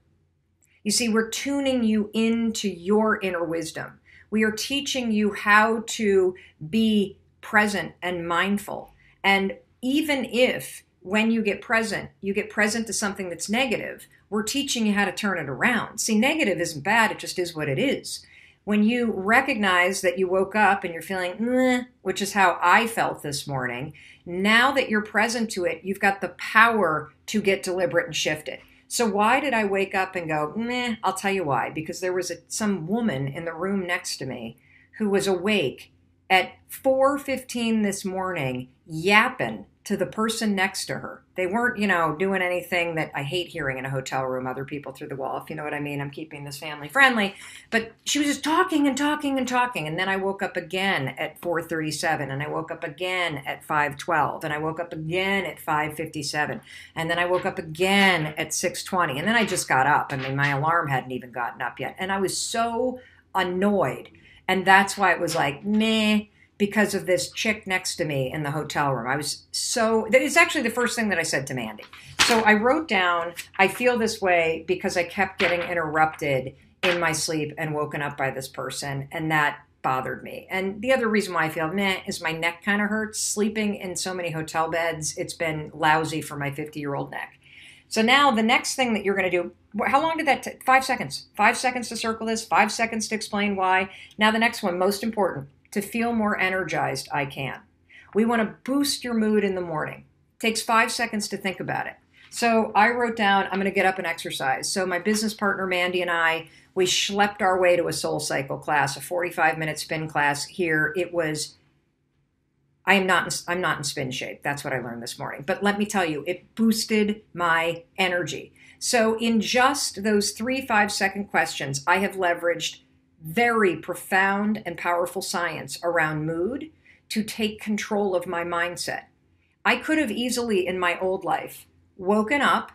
You see, we're tuning you into your inner wisdom. We are teaching you how to be present and mindful. And even if when you get present to something that's negative, we're teaching you how to turn it around. See, negative isn't bad, it just is what it is. When you recognize that you woke up and you're feeling, meh, which is how I felt this morning, now that you're present to it, you've got the power to get deliberate and shift it. So why did I wake up and go, meh? I'll tell you why. Because there was some woman in the room next to me who was awake at 4:15 this morning, yapping to the person next to her. They weren't, doing anything that I hate hearing in a hotel room, other people through the wall, if you know what I mean. I'm keeping this family friendly. But she was just talking and talking and talking. And then I woke up again at 4:37, and I woke up again at 5:12, and I woke up again at 5:57, and then I woke up again at 6:20, and then I just got up. I mean, my alarm hadn't even gotten up yet. And I was so annoyed. And that's why it was like, meh, because of this chick next to me in the hotel room. It's actually the first thing that I said to Mandy. So I wrote down, I feel this way because I kept getting interrupted in my sleep and woken up by this person, and that bothered me. And the other reason why I feel meh is my neck kind of hurts. Sleeping in so many hotel beds, it's been lousy for my 50-year-old neck. So now the next thing that you're going to do, how long did that take? 5 seconds. 5 seconds to circle this, 5 seconds to explain why. Now the next one, most important, to feel more energized, I can. We want to boost your mood in the morning. It takes 5 seconds to think about it. So I wrote down, I'm going to get up and exercise. So my business partner, Mandy, and I, we schlepped our way to a Soul Cycle class, a 45-minute spin class here. It was, I'm not in spin shape. That's what I learned this morning. But let me tell you, it boosted my energy. So in just those 3 5-second questions, I have leveraged very profound and powerful science around mood to take control of my mindset. I could have easily in my old life woken up,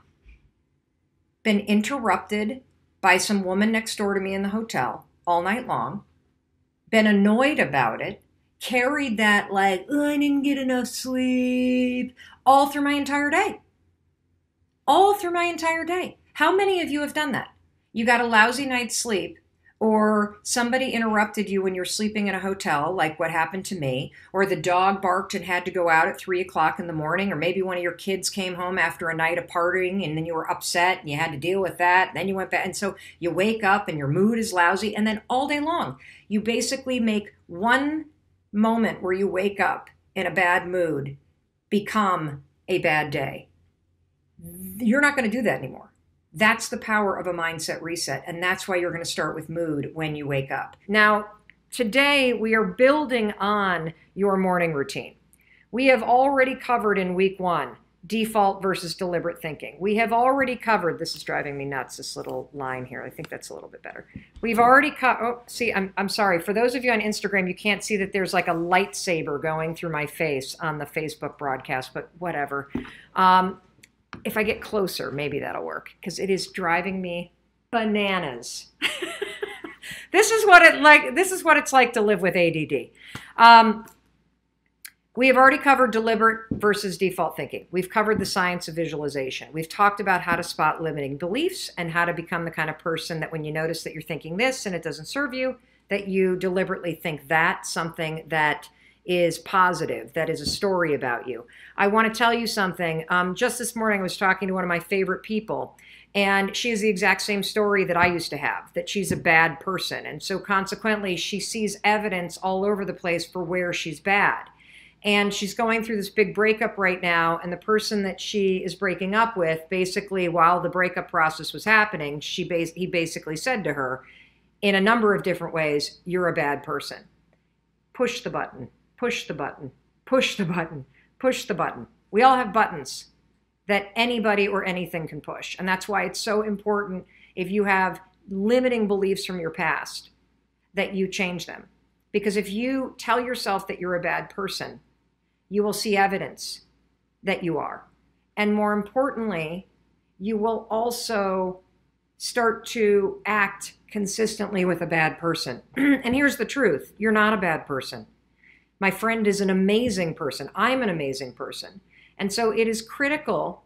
been interrupted by some woman next door to me in the hotel all night long, been annoyed about it, carried that like, oh, I didn't get enough sleep, all through my entire day. All through my entire day. How many of you have done that? You got a lousy night's sleep, or somebody interrupted you when you're sleeping in a hotel, like what happened to me, or the dog barked and had to go out at 3 o'clock in the morning, or maybe one of your kids came home after a night of partying and then you were upset and you had to deal with that. And then you went back. And so you wake up and your mood is lousy. And then all day long, you basically make one moment where you wake up in a bad mood become a bad day. You're not going to do that anymore. That's the power of a mindset reset, and that's why you're going to start with mood when you wake up. Now, today we are building on your morning routine. We have already covered in week 1, default versus deliberate thinking. We have already covered, this is driving me nuts, this little line here. I think that's a little bit better. We've already I'm sorry. For those of you on Instagram, you can't see that there's like a lightsaber going through my face on the Facebook broadcast, but whatever. If I get closer, maybe that'll work, because it is driving me bananas. This is what it's like to live with ADD. We have already covered deliberate versus default thinking. We've covered the science of visualization. We've talked about how to spot limiting beliefs and how to become the kind of person that when you notice that you're thinking this and it doesn't serve you, that you deliberately think that something that is positive, that is a story about you. I want to tell you something. Just this morning, I was talking to one of my favorite people, and she has the exact same story that I used to have, that she's a bad person. And so consequently, she sees evidence all over the place for where she's bad. And she's going through this big breakup right now, and the person that she is breaking up with, basically, while the breakup process was happening, he basically said to her, in a number of different ways, you're a bad person. push the button, push the button, push the button, push the button. We all have buttons that anybody or anything can push. And that's why it's so important, if you have limiting beliefs from your past, that you change them. Because if you tell yourself that you're a bad person, you will see evidence that you are. And more importantly, you will also start to act consistently with a bad person. And here's the truth. You're not a bad person. My friend is an amazing person. I'm an amazing person. And so it is critical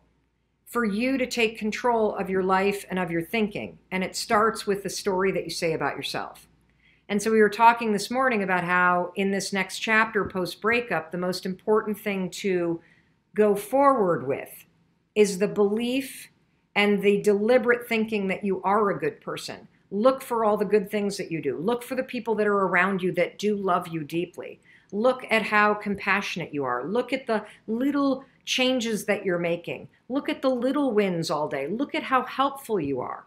for you to take control of your life and of your thinking. And it starts with the story that you say about yourself. And so we were talking this morning about how in this next chapter post-breakup, the most important thing to go forward with is the belief and the deliberate thinking that you are a good person. Look for all the good things that you do. Look for the people that are around you that do love you deeply. Look at how compassionate you are. Look at the little changes that you're making. Look at the little wins all day. Look at how helpful you are.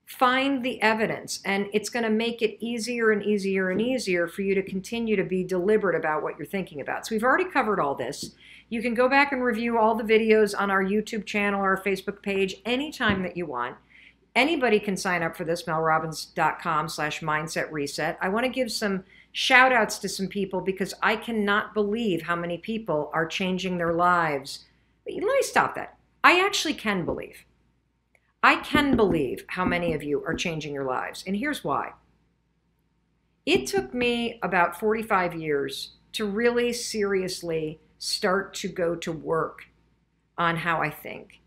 Find the evidence, and it's going to make it easier and easier and easier for you to continue to be deliberate about what you're thinking about. So we've already covered all this. You can go back and review all the videos on our YouTube channel or our Facebook page anytime that you want. Anybody can sign up for this, melrobbins.com/mindset reset. I want to give some shout outs to some people because I cannot believe how many people are changing their lives. Let me stop that. I actually can believe. I can believe how many of you are changing your lives. And here's why. It took me about 45 years to really seriously start to go to work on how I think,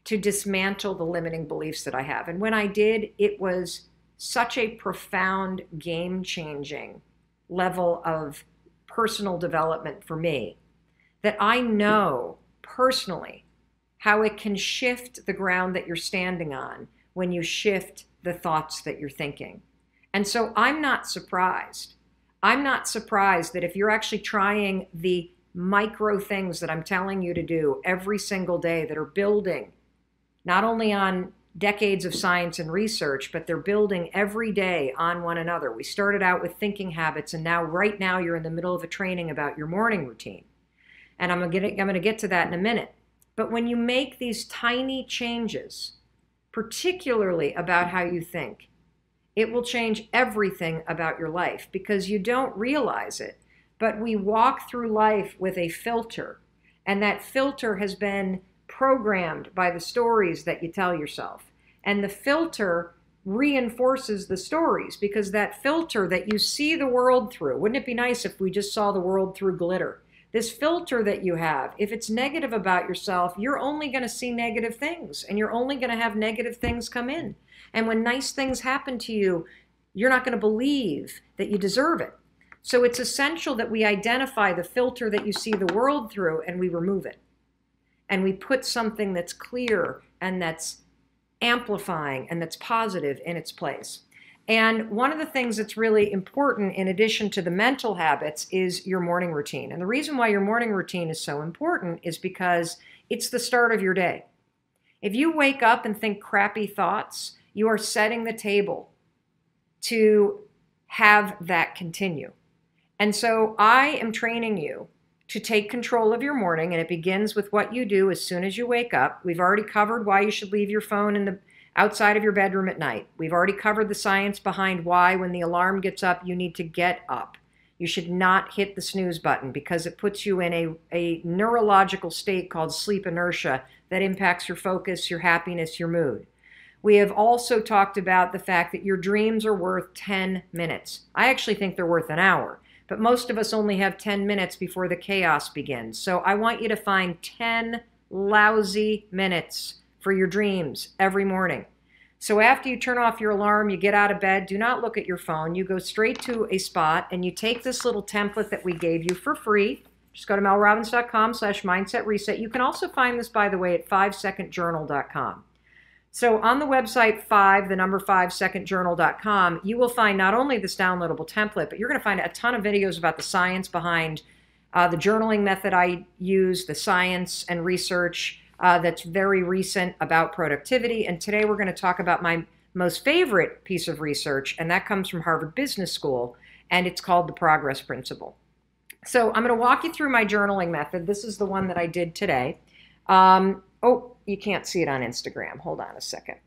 to dismantle the limiting beliefs that I have. And when I did, it was such a profound, game-changing level of personal development for me that I know personally how it can shift the ground that you're standing on when you shift the thoughts that you're thinking. And so I'm not surprised. I'm not surprised that if you're actually trying the micro things that I'm telling you to do every single day that are building not only on decades of science and research, but they're building every day on one another. We started out with thinking habits, and now right now you're in the middle of a training about your morning routine. And I'm going to get to that in a minute. But when you make these tiny changes, particularly about how you think, it will change everything about your life because you don't realize it. But we walk through life with a filter, and that filter has been programmed by the stories that you tell yourself. And the filter reinforces the stories because that filter that you see the world through, wouldn't it be nice if we just saw the world through glitter? This filter that you have, if it's negative about yourself, you're only going to see negative things, and you're only going to have negative things come in. And when nice things happen to you, you're not going to believe that you deserve it. So it's essential that we identify the filter that you see the world through and we remove it. And we put something that's clear and that's amplifying and that's positive in its place. And one of the things that's really important in addition to the mental habits is your morning routine. And the reason why your morning routine is so important is because it's the start of your day. If you wake up and think crappy thoughts, you are setting the table to have that continue. And so I am training you to take control of your morning, and it begins with what you do as soon as you wake up. We've already covered why you should leave your phone in the outside of your bedroom at night. We've already covered the science behind why when the alarm gets up, you need to get up. You should not hit the snooze button because it puts you in a neurological state called sleep inertia that impacts your focus, your happiness, your mood. We have also talked about the fact that your dreams are worth 10 minutes. I actually think they're worth an hour, but most of us only have 10 minutes before the chaos begins. So I want you to find 10 lousy minutes for your dreams every morning. So after you turn off your alarm, you get out of bed, do not look at your phone. You go straight to a spot and you take this little template that we gave you for free. Just go to melrobbins.com/mindset reset. You can also find this, by the way, at 5secondjournal.com. So on the website 5secondjournal.com, you will find not only this downloadable template, but you're going to find a ton of videos about the science behind the journaling method I use, the science and research that's very recent about productivity. And today we're going to talk about my most favorite piece of research, and that comes from Harvard Business School. and it's called the progress principle. So I'm going to walk you through my journaling method. This is the one that I did today. Oh, you can't see it on Instagram. Hold on a second.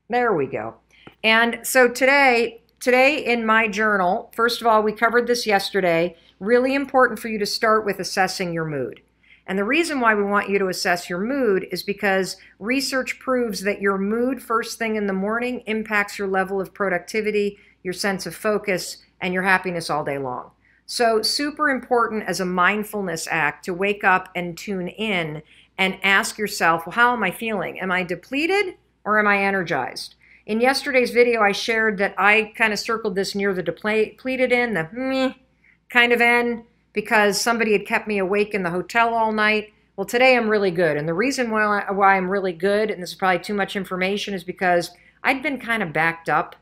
There we go. And so today in my journal, first of all, we covered this yesterday, really important for you to start with assessing your mood. And the reason why we want you to assess your mood is because research proves that your mood first thing in the morning impacts your level of productivity, your sense of focus, and your happiness all day long. So super important as a mindfulness act to wake up and tune in and ask yourself, well, how am I feeling? Am I depleted or am I energized? In yesterday's video, I shared that I kind of circled this near the depleted end, the meh kind of end, because somebody had kept me awake in the hotel all night. Well, today I'm really good. And the reason why I'm really good, and this is probably too much information, is because I'd been kind of backed up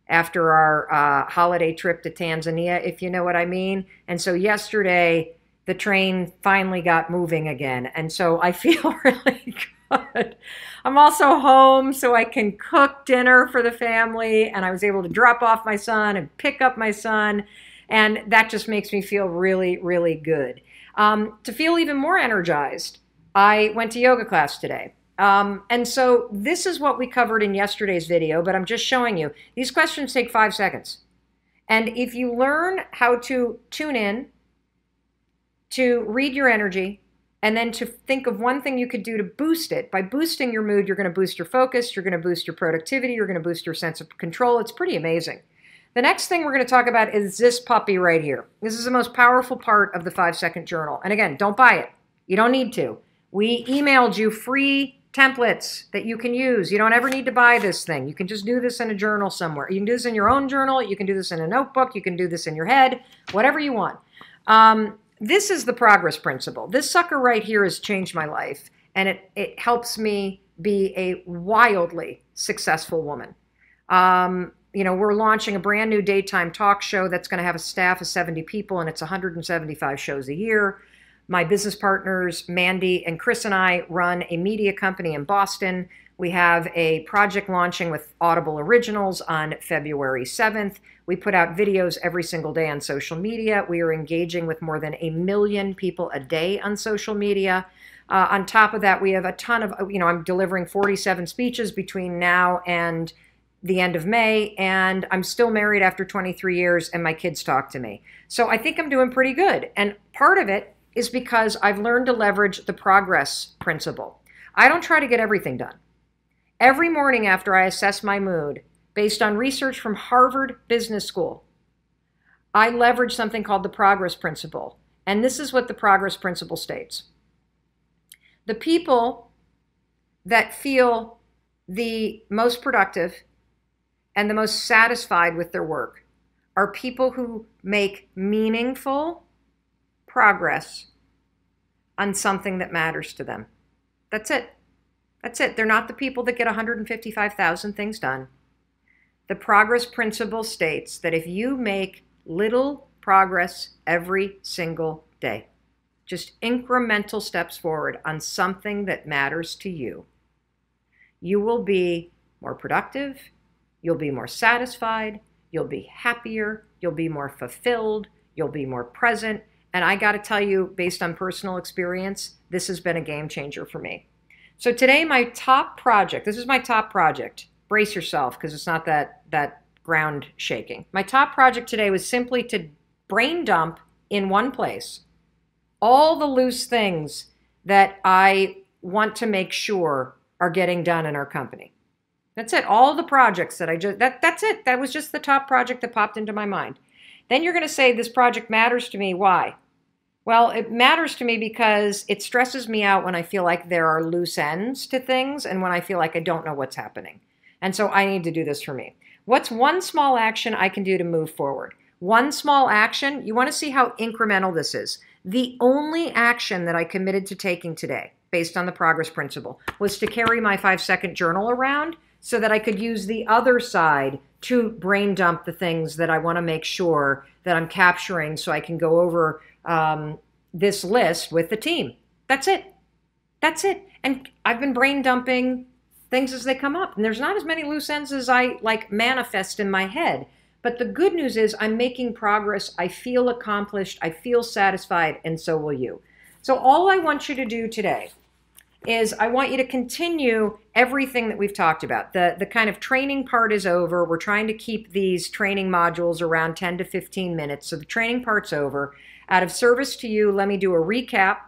after our holiday trip to Tanzania, if you know what I mean. And so yesterday, the train finally got moving again. And so I feel really good. I'm also home so I can cook dinner for the family. And I was able to drop off my son and pick up my son. And that just makes me feel really, really good. To feel even more energized, I went to yoga class today. And so this is what we covered in yesterday's video, but I'm just showing you. These questions take 5 seconds. And if you learn how to tune in, to read your energy, and then to think of one thing you could do to boost it. By boosting your mood, you're going to boost your focus, you're going to boost your productivity, you're going to boost your sense of control. It's pretty amazing. The next thing we're going to talk about is this puppy right here. This is the most powerful part of the 5-second journal. And again, don't buy it. You don't need to. We emailed you free templates that you can use. You don't ever need to buy this thing. You can just do this in a journal somewhere. You can do this in your own journal. You can do this in a notebook. You can do this in your head, whatever you want. This is the progress principle. This sucker right here has changed my life, and it helps me be a wildly successful woman. You know, we're launching a brand new daytime talk show that's going to have a staff of 70 people, and it's 175 shows a year. My business partners, Mandy and Chris, and I run a media company in Boston. We have a project launching with Audible Originals on February 7th. We put out videos every single day on social media. We are engaging with more than 1 million people a day on social media. On top of that, we have a ton of, I'm delivering 47 speeches between now and the end of May, and I'm still married after 23 years, and my kids talk to me. So I think I'm doing pretty good. And part of it is because I've learned to leverage the progress principle. I don't try to get everything done. Every morning after I assess my mood, based on research from Harvard Business School, I leverage something called the progress principle. And this is what the progress principle states. The people that feel the most productive and the most satisfied with their work are people who make meaningful progress on something that matters to them. That's it. That's it. They're not the people that get 155,000 things done. The progress principle states that if you make little progress every single day, just incremental steps forward on something that matters to you, you will be more productive, you'll be more satisfied, you'll be happier, you'll be more fulfilled, you'll be more present. And I got to tell you, based on personal experience, this has been a game changer for me. So today, my top project, this is my top project. Brace yourself, because it's not that ground shaking. My top project today was simply to brain dump in one place all the loose things that I want to make sure are getting done in our company. That's it. All the projects that that's it. That was just the top project that popped into my mind. Then you're going to say, this project matters to me. Why? Well, it matters to me because it stresses me out when I feel like there are loose ends to things and when I feel like I don't know what's happening. And so I need to do this for me. What's one small action I can do to move forward? One small action, you want to see how incremental this is. The only action that I committed to taking today, based on the progress principle, was to carry my 5-second journal around so that I could use the other side to brain dump the things that I want to make sure that I'm capturing so I can go over this list with the team. That's it. That's it. And I've been brain dumping things as they come up. And there's not as many loose ends as I manifest in my head. But the good news is I'm making progress. I feel accomplished. I feel satisfied, and so will you. So all I want you to do today is I want you to continue everything that we've talked about. The kind of training part is over. We're trying to keep these training modules around 10 to 15 minutes. So the training part's over. Out of service to you, let me do a recap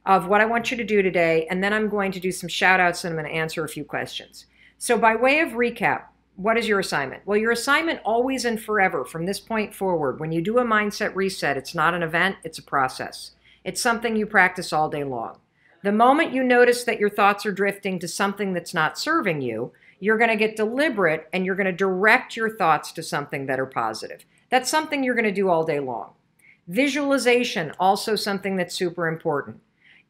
of what I want you to do today, and then I'm going to do some shout outs and I'm going to answer a few questions. So by way of recap, what is your assignment? Well, your assignment always and forever from this point forward, when you do a mindset reset, it's not an event, it's a process. It's something you practice all day long. The moment you notice that your thoughts are drifting to something that's not serving you, you're going to get deliberate and you're going to direct your thoughts to something that are positive. That's something you're going to do all day long. Visualization, also something that's super important.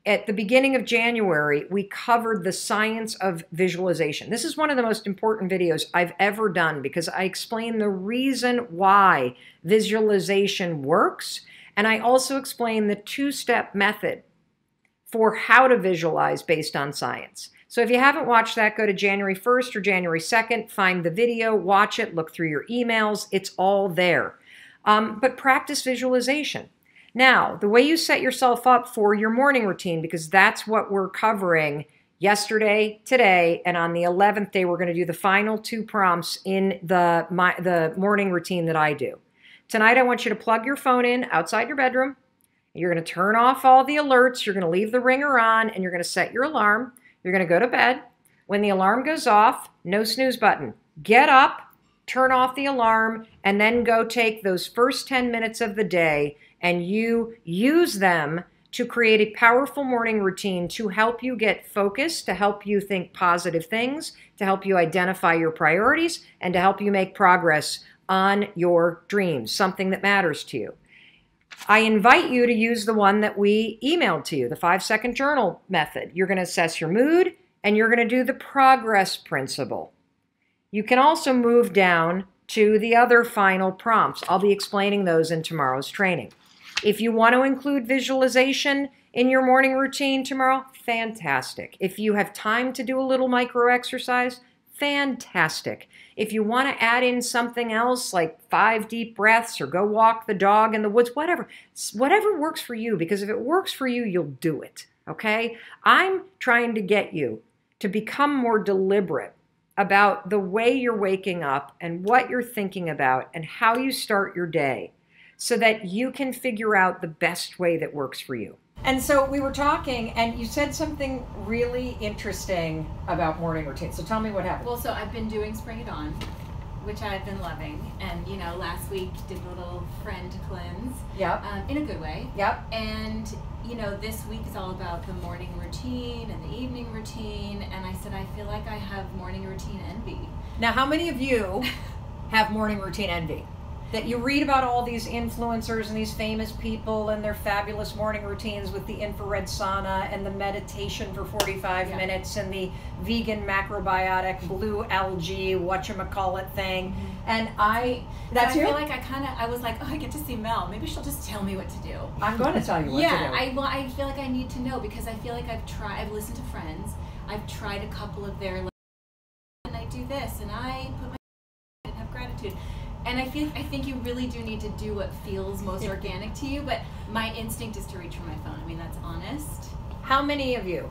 At the beginning of January, we covered the science of visualization. This is one of the most important videos I've ever done because I explain the reason why visualization works, and I also explain the two-step method for how to visualize based on science. So if you haven't watched that, go to January 1st or January 2nd, find the video, watch it, look through your emails. It's all there. But practice visualization. Now, the way you set yourself up for your morning routine, because that's what we're covering yesterday, today, and on the 11th day, we're going to do the final 2 prompts in the morning routine that I do. Tonight, I want you to plug your phone in outside your bedroom. You're going to turn off all the alerts. You're going to leave the ringer on, and you're going to set your alarm. You're going to go to bed. When the alarm goes off, no snooze button. Get up, turn off the alarm, and then go take those first 10 minutes of the day, and you use them to create a powerful morning routine to help you get focused, to help you think positive things, to help you identify your priorities, and to help you make progress on your dreams, something that matters to you. I invite you to use the one that we emailed to you, the 5-second journal method. You're going to assess your mood, and you're going to do the progress principle. You can also move down to the other final prompts. I'll be explaining those in tomorrow's training. If you want to include visualization in your morning routine tomorrow, fantastic. If you have time to do a little micro exercise, fantastic. If you want to add in something else like 5 deep breaths or go walk the dog in the woods, whatever works for you, because if it works for you, you'll do it, okay? I'm trying to get you to become more deliberate about the way you're waking up and what you're thinking about and how you start your day so that you can figure out the best way that works for you. And so we were talking, and you said something really interesting about morning routines. So tell me what happened. Well, so I've been doing Spring It On, which I've been loving. And, you know, last week did a little friend cleanse. Yep. In a good way. Yep. And, you know, this week is all about the morning routine and the evening routine. And I said, I feel like I have morning routine envy. Now, how many of you have morning routine envy? That you read about all these influencers and these famous people and their fabulous morning routines with the infrared sauna and the meditation for 45 minutes and the vegan macrobiotic blue algae whatchamacallit thing. And I feel like I was like, oh, I get to see Mel. Maybe she'll just tell me what to do. I'm going to tell you what to do. Yeah, I feel like I need to know because I feel like I've listened to friends. I've tried a couple of their, and I do this and I put my and have gratitude. And I think you really do need to do what feels most organic to you, but my instinct is to reach for my phone. I mean, that's honest. How many of you,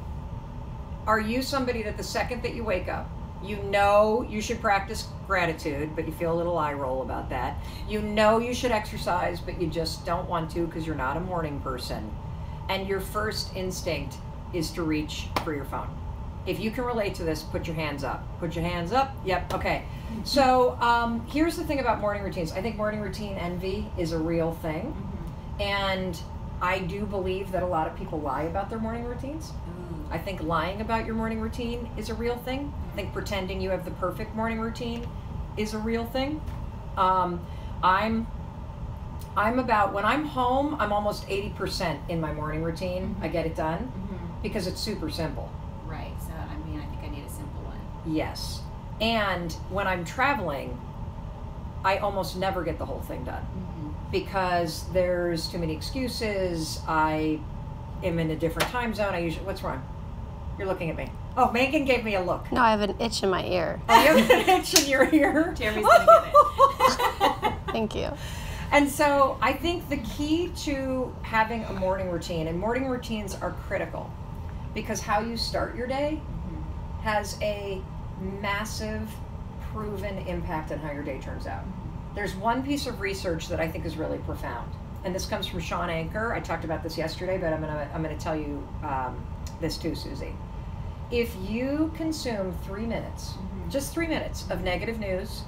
are you somebody that the second that you wake up, you know you should practice gratitude, but you feel a little eye roll about that. You know you should exercise, but you just don't want to because you're not a morning person. And your first instinct is to reach for your phone. If you can relate to this, put your hands up. Put your hands up. Yep, okay. So here's the thing about morning routines. I think morning routine envy is a real thing. Mm-hmm. And I do believe that a lot of people lie about their morning routines. I think lying about your morning routine is a real thing. I think pretending you have the perfect morning routine is a real thing. I'm about, when I'm home, I'm almost 80% in my morning routine. Mm-hmm. I get it done because it's super simple. Right, so I mean, I think I need a simple one. Yes. And when I'm traveling, I almost never get the whole thing done because there's too many excuses. I am in a different time zone. What's wrong? You're looking at me. Oh, Megan gave me a look. No, I have an itch in my ear. Oh, you have an itch in your ear? Jeremy's going to get it. Thank you. And so I think the key to having a morning routine, and morning routines are critical, because how you start your day has a massive proven impact on how your day turns out. There's one piece of research that I think is really profound, and this comes from Sean Anker. I talked about this yesterday, but I'm gonna tell you this too, Susie. If you consume 3 minutes, just 3 minutes of negative news,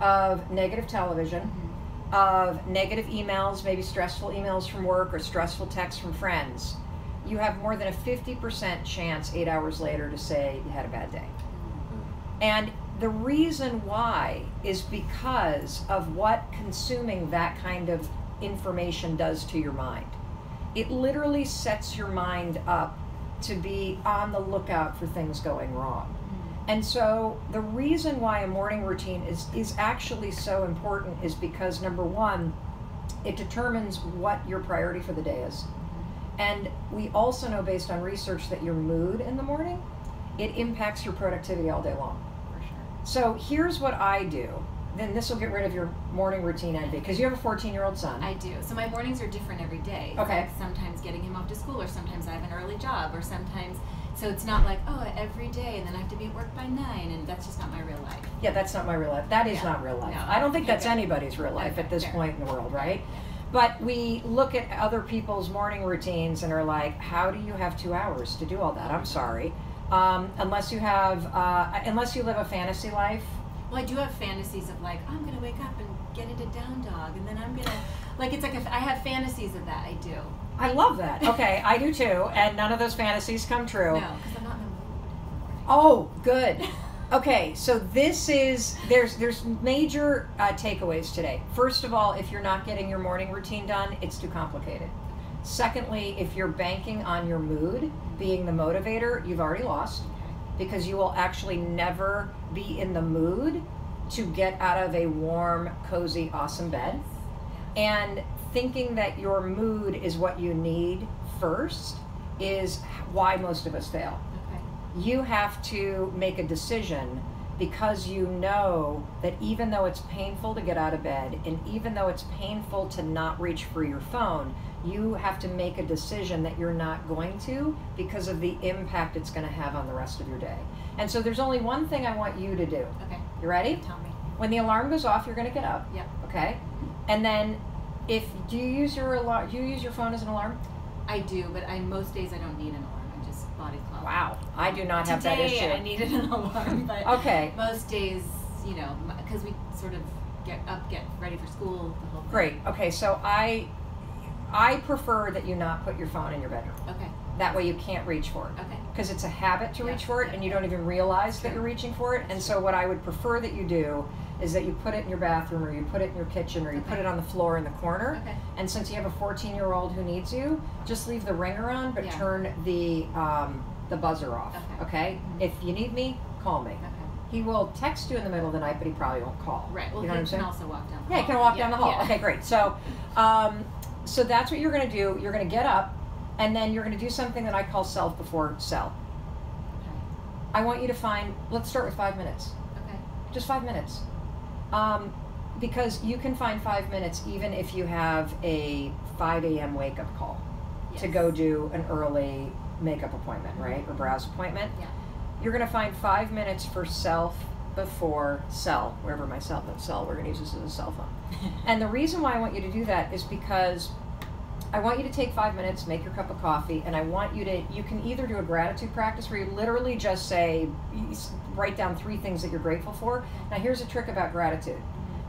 of negative television, of negative emails, maybe stressful emails from work or stressful texts from friends, you have more than a 50% chance 8 hours later to say you had a bad day. And the reason why is because of what consuming that kind of information does to your mind. It literally sets your mind up to be on the lookout for things going wrong. And so the reason why a morning routine is actually so important is because, number one, it determines what your priority for the day is. And we also know, based on research, that your mood in the morning, it impacts your productivity all day long. For sure. So here's what I do. Then this will get rid of your morning routine envy, because you have a 14-year-old son. I do. So my mornings are different every day. Okay. Like sometimes getting him off to school, or sometimes I have an early job, or sometimes, so it's not like, oh, every day and then I have to be at work by 9, and that's just not my real life. Yeah, that's not my real life. That is not real life. No. I don't think that's Okay. anybody's real life at this Fair. point in the world, right? But we look at other people's morning routines and are like, how do you have 2 hours to do all that? I'm sorry. Unless you live a fantasy life. Well, I do have fantasies of like, oh, I'm gonna wake up and get into down dog, and then I'm gonna, like, it's like I have fantasies of that. I do. I love that. Okay, I do too, and none of those fantasies come true. No, because I'm not in the mood. Oh, good. Okay, so there's major takeaways today. First of all, if you're not getting your morning routine done, it's too complicated. Secondly, if you're banking on your mood being the motivator, you've already lost, because you will actually never be in the mood to get out of a warm, cozy, awesome bed. And thinking that your mood is what you need first is why most of us fail. Okay. You have to make a decision, because you know that even though it's painful to get out of bed, and even though it's painful to not reach for your phone, you have to make a decision that you're not going to, because of the impact it's going to have on the rest of your day. And so there's only one thing I want you to do. Okay. You ready? Tell me. When the alarm goes off, you're going to get up. Yep. Okay? And then do you use your phone as an alarm? I do, but most days I don't need an alarm. I just body clock. Wow. I do not have that issue. Today I needed an alarm, but Okay. most days, because we sort of get up, get ready for school, the whole thing. Great. Okay, so I prefer that you not put your phone in your bedroom. Okay. That way you can't reach for it. Okay. Because it's a habit to Yeah, reach for it, yeah, and you yeah. don't even realize that True. you're reaching for it. And so what I would prefer that you do is that you put it in your bathroom, or you put it in your kitchen, or you put it on the floor in the corner. Okay. And since you have a 14-year-old who needs you, just leave the ringer on, but Yeah. turn the buzzer off. Okay. If you need me, call me. Okay. He will text you in the middle of the night, but he probably won't call. Right. Well, you know what I'm he saying? can also walk down the Yeah, hall. you can walk down the hall. Yeah. Okay, great. So, so that's what you're going to do. You're going to get up, and then you're going to do something that I call self before sell. Okay. I want you to let's start with 5 minutes. Okay. Just 5 minutes. Because you can find 5 minutes even if you have a 5 a.m. wake-up call to Yes. go do an early makeup appointment, right? Or brows appointment. Yeah. You're going to find 5 minutes for self before sell, wherever my cell phone cell, we're going to use this as a cell phone. And the reason why I want you to do that is because I want you to take 5 minutes, make your cup of coffee, and I want you can either do a gratitude practice where you literally just write down 3 things that you're grateful for. Now here's a trick about gratitude.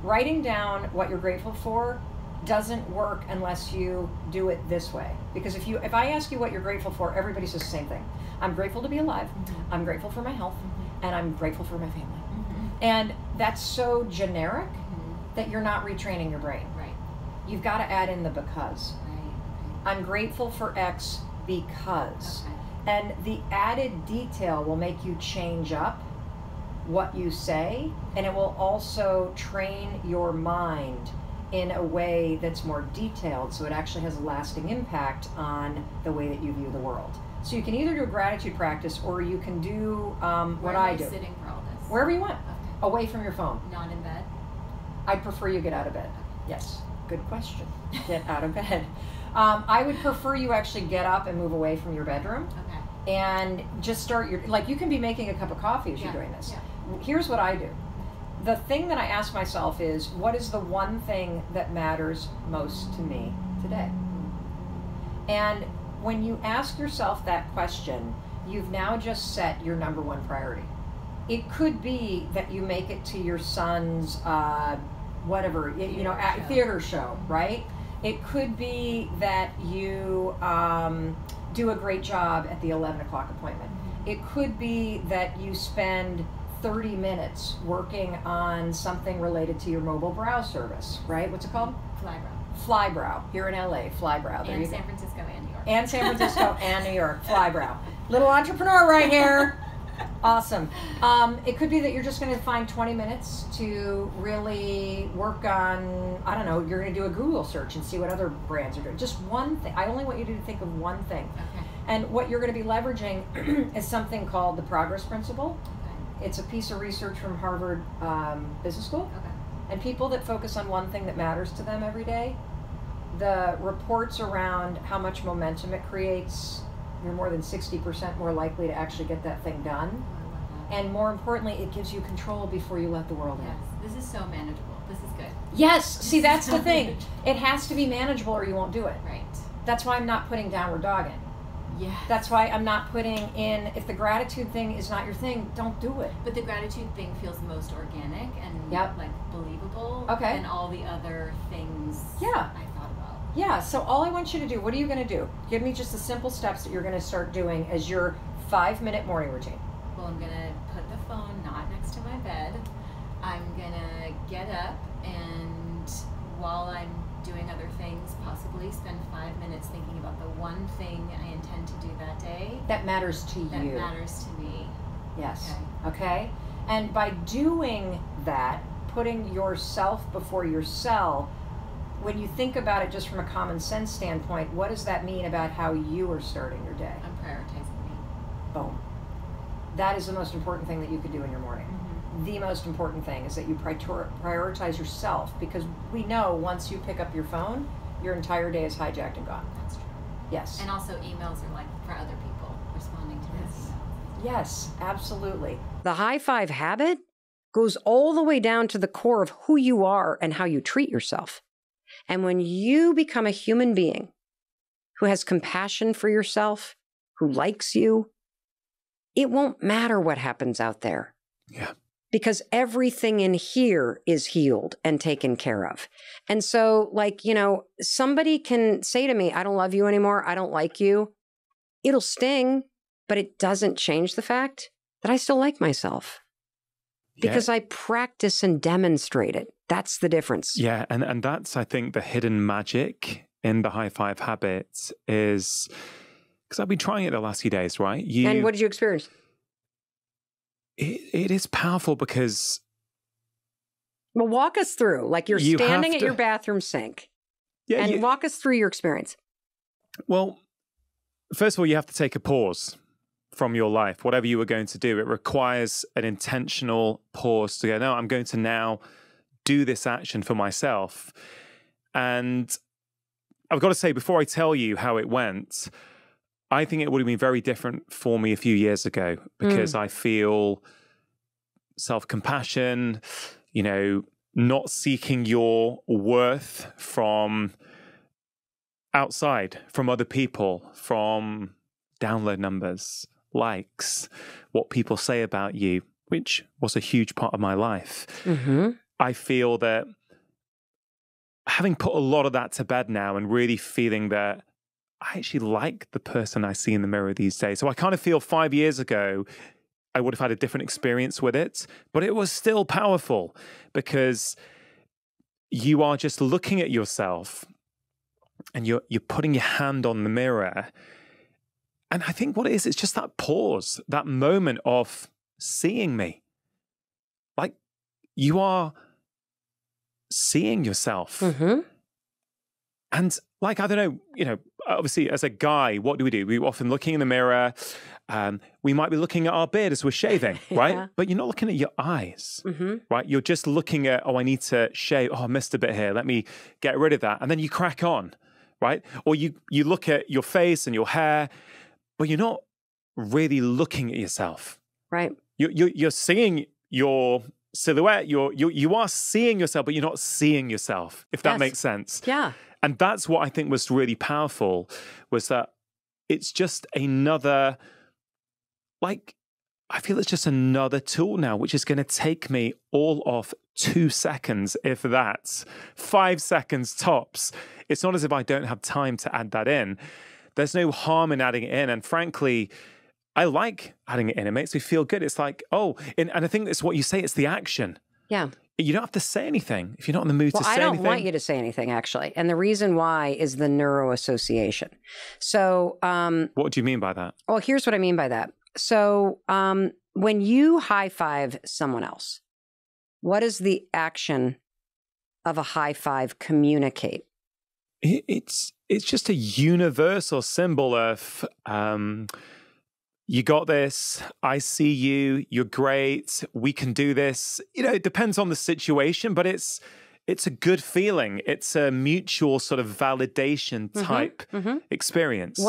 Writing down what you're grateful for doesn't work unless you do it this way. Because if I ask you what you're grateful for, everybody says the same thing. I'm grateful to be alive, I'm grateful for my health, and I'm grateful for my family. And that's so generic that you're not retraining your brain. Right. You've got to add in the because. Right. I'm grateful for X because. Okay. And the added detail will make you change up what you say, and it will also train your mind in a way that's more detailed, so it actually has a lasting impact on the way that you view the world. So you can either do a gratitude practice, or you can do what I do. Sitting for all this? Wherever you want. Okay. Away from your phone. Not in bed? I'd prefer you get out of bed. Yes. Good question. Get out of bed. I would prefer you actually get up and move away from your bedroom. Okay. And just start your, like, you can be making a cup of coffee as you're doing this. Yeah. Here's what I do. The thing that I ask myself is, what is the one thing that matters most to me today? And when you ask yourself that question, you've now just set your number one priority. It could be that you make it to your son's whatever, theater show, right? It could be that you do a great job at the 11 o'clock appointment. It could be that you spend 30 minutes working on something related to your mobile brow service, right? What's it called? Flybrow. Flybrow, here in LA, Flybrow. There And you San go. Francisco and New York. And San Francisco and New York, Flybrow. Little entrepreneur right here. Awesome. It could be that you're just going to find 20 minutes to really work on, I don't know, you're going to do a Google search and see what other brands are doing. Just one thing. I only want you to think of one thing. Okay. And what you're going to be leveraging is something called the progress principle. Okay. It's a piece of research from Harvard Business School. Okay. And people that focus on one thing that matters to them every day, the reports around how much momentum it creates, you're more than 60% more likely to actually get that thing done. Oh, I love that. And more importantly, it gives you control before you let the world in. Yes. This is so manageable. This is good. Yes, see, that's the thing. It has to be manageable or you won't do it. Right. That's why I'm not putting downward dog in. Yes. That's why I'm not putting in, if the gratitude thing is not your thing, don't do it. But the gratitude thing feels the most organic and like believable. Okay. And all the other things Yeah. I thought about. Yeah, so all I want you to do, what are you going to do? Give me just the simple steps that you're going to start doing as your 5-minute morning routine. Well, I'm going to put the phone not next to my bed. I'm going to get up, and while I'm doing other things, possibly spend 5 minutes thinking about the one thing I intend to do that day. That matters to That you. matters to me. Yes. Okay? And by doing that, putting yourself before yourself, when you think about it just from a common sense standpoint, what does that mean about how you are starting your day? I'm prioritizing me. Boom. That is the most important thing that you could do in your morning. Mm-hmm. The most important thing is that you prioritize yourself, because we know once you pick up your phone, your entire day is hijacked and gone. That's true. Yes. And also emails are like for other people responding to this email. Yes, absolutely. The high five habit goes all the way down to the core of who you are and how you treat yourself. And when you become a human being who has compassion for yourself, who likes you, it won't matter what happens out there. Yeah. Because everything in here is healed and taken care of. And so, like, somebody can say to me, I don't love you anymore. I don't like you. It'll sting, but it doesn't change the fact that I still like myself. Because I practice and demonstrate it. That's the difference. Yeah, and that's, I think, the hidden magic in the high five habit is, because I've been trying it the last few days, right? And what did you experience? It is powerful because... Well, walk us through. Like you're standing at your bathroom sink. Yeah, and walk us through your experience. Well, first of all, you have to take a pause from your life. Whatever you were going to do, it requires an intentional pause to go, no, I'm going to now do this action for myself. And I've got to say, before I tell you how it went, I think it would have been very different for me a few years ago, because I feel self-compassion, not seeking your worth from outside, from other people, from download numbers, likes, what people say about you, which was a huge part of my life. Mm-hmm. I feel that having put a lot of that to bed now and really feeling that I actually like the person I see in the mirror these days. So I kind of feel 5 years ago, I would have had a different experience with it, but it was still powerful because you are just looking at yourself and you're putting your hand on the mirror. And I think what it is, it's just that pause, that moment of seeing me. Like you are seeing yourself. Mm-hmm. And like, I don't know, obviously as a guy, what do? We're often looking in the mirror. We might be looking at our beard as we're shaving, right? Yeah. But you're not looking at your eyes, Mm-hmm. right? You're just looking at, I need to shave. I missed a bit here. Let me get rid of that. And then you crack on, right? Or you look at your face and your hair, but you're not really looking at yourself. Right. You're seeing your silhouette. You are seeing yourself, but you're not seeing yourself, if that makes sense. Yeah. And that's what I think was really powerful, was that it's just another, like, I feel it's just another tool now, which is going to take me all of 2 seconds, if that's 5 seconds tops. It's not as if I don't have time to add that in. There's no harm in adding it in. And frankly, I like adding it in. It makes me feel good. It's like, and I think it's what you say, it's the action. Yeah. You don't have to say anything if you're not in the mood to say anything. I don't want you to say anything, actually. And the reason why is the neuroassociation. So, what do you mean by that? Well, here's what I mean by that. So, when you high five someone else, what does the action of a high five communicate? It's just a universal symbol of, you got this, I see you, you're great, we can do this. It depends on the situation, but it's a good feeling. It's a mutual sort of validation type experience.